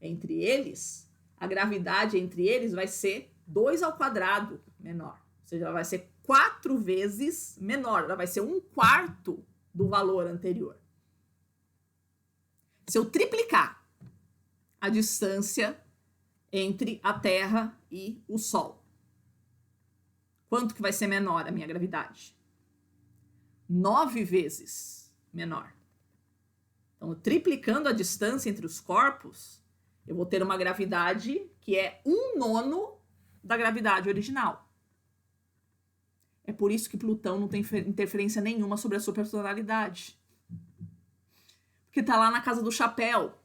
entre eles, a gravidade entre eles vai ser 2 ao quadrado menor. Ou seja, ela vai ser 4 vezes menor. Ela vai ser 1/4 do valor anterior. Se eu triplicar a distância entre a Terra e o Sol, quanto que vai ser menor a minha gravidade? 9 vezes menor. Então, triplicando a distância entre os corpos, eu vou ter uma gravidade que é 1/9 da gravidade original. É por isso que Plutão não tem interferência nenhuma sobre a sua personalidade. Porque tá lá na casa do chapéu.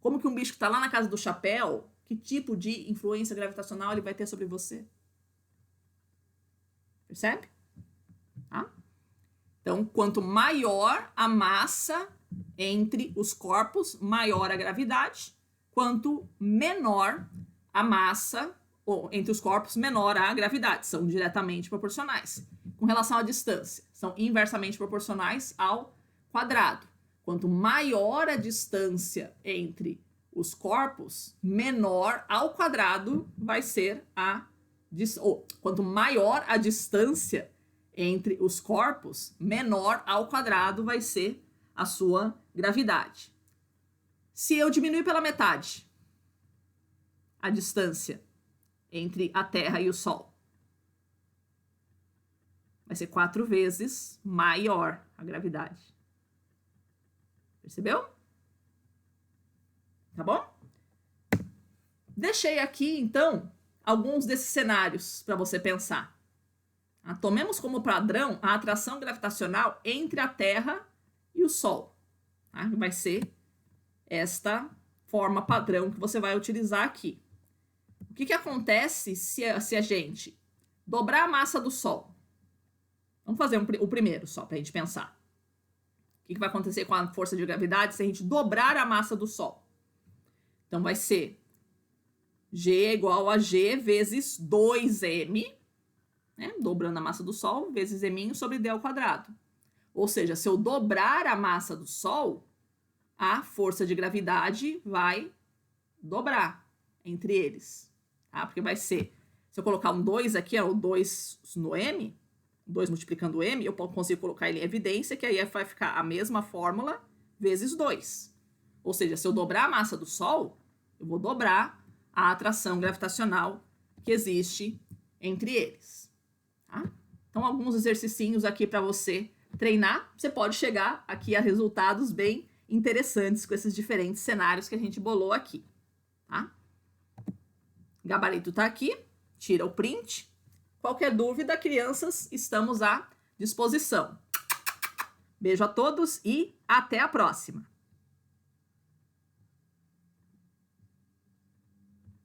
Como que um bicho que tá lá na casa do chapéu, que tipo de influência gravitacional ele vai ter sobre você? Percebe? Tá? Então, quanto maior a massa entre os corpos, maior a gravidade. Quanto menor a massa entre os corpos, menor a gravidade. São diretamente proporcionais. Com relação à distância, são inversamente proporcionais ao quadrado. Quanto maior a distância entre os corpos, menor ao quadrado vai ser quanto maior a distância entre os corpos, menor ao quadrado vai ser a sua gravidade. Se eu diminuir pela metade a distância entre a Terra e o Sol, vai ser 4 vezes maior a gravidade. Percebeu? Tá bom? Deixei aqui, então, alguns desses cenários para você pensar. Tomemos como padrão a atração gravitacional entre a Terra e o Sol. Tá? Vai ser esta forma padrão que você vai utilizar aqui. O que acontece se a gente dobrar a massa do Sol? Vamos fazer o primeiro só para a gente pensar. O que vai acontecer com a força de gravidade se a gente dobrar a massa do Sol? Então, vai ser G igual a G vezes 2m, né? Dobrando a massa do Sol, vezes m sobre d ao quadrado. Ou seja, se eu dobrar a massa do Sol, a força de gravidade vai dobrar entre eles. Tá? Porque vai ser, se eu colocar um 2 aqui, o 2 no m, 2 multiplicando m, eu consigo colocar ele em evidência, que aí vai ficar a mesma fórmula vezes 2. Ou seja, se eu dobrar a massa do Sol, eu vou dobrar a atração gravitacional que existe entre eles. Tá? Então, alguns exercicinhos aqui para você treinar. Você pode chegar aqui a resultados bem interessantes com esses diferentes cenários que a gente bolou aqui. Tá? Gabarito tá aqui. Tira o print. Qualquer dúvida, crianças, estamos à disposição. Beijo a todos e até a próxima!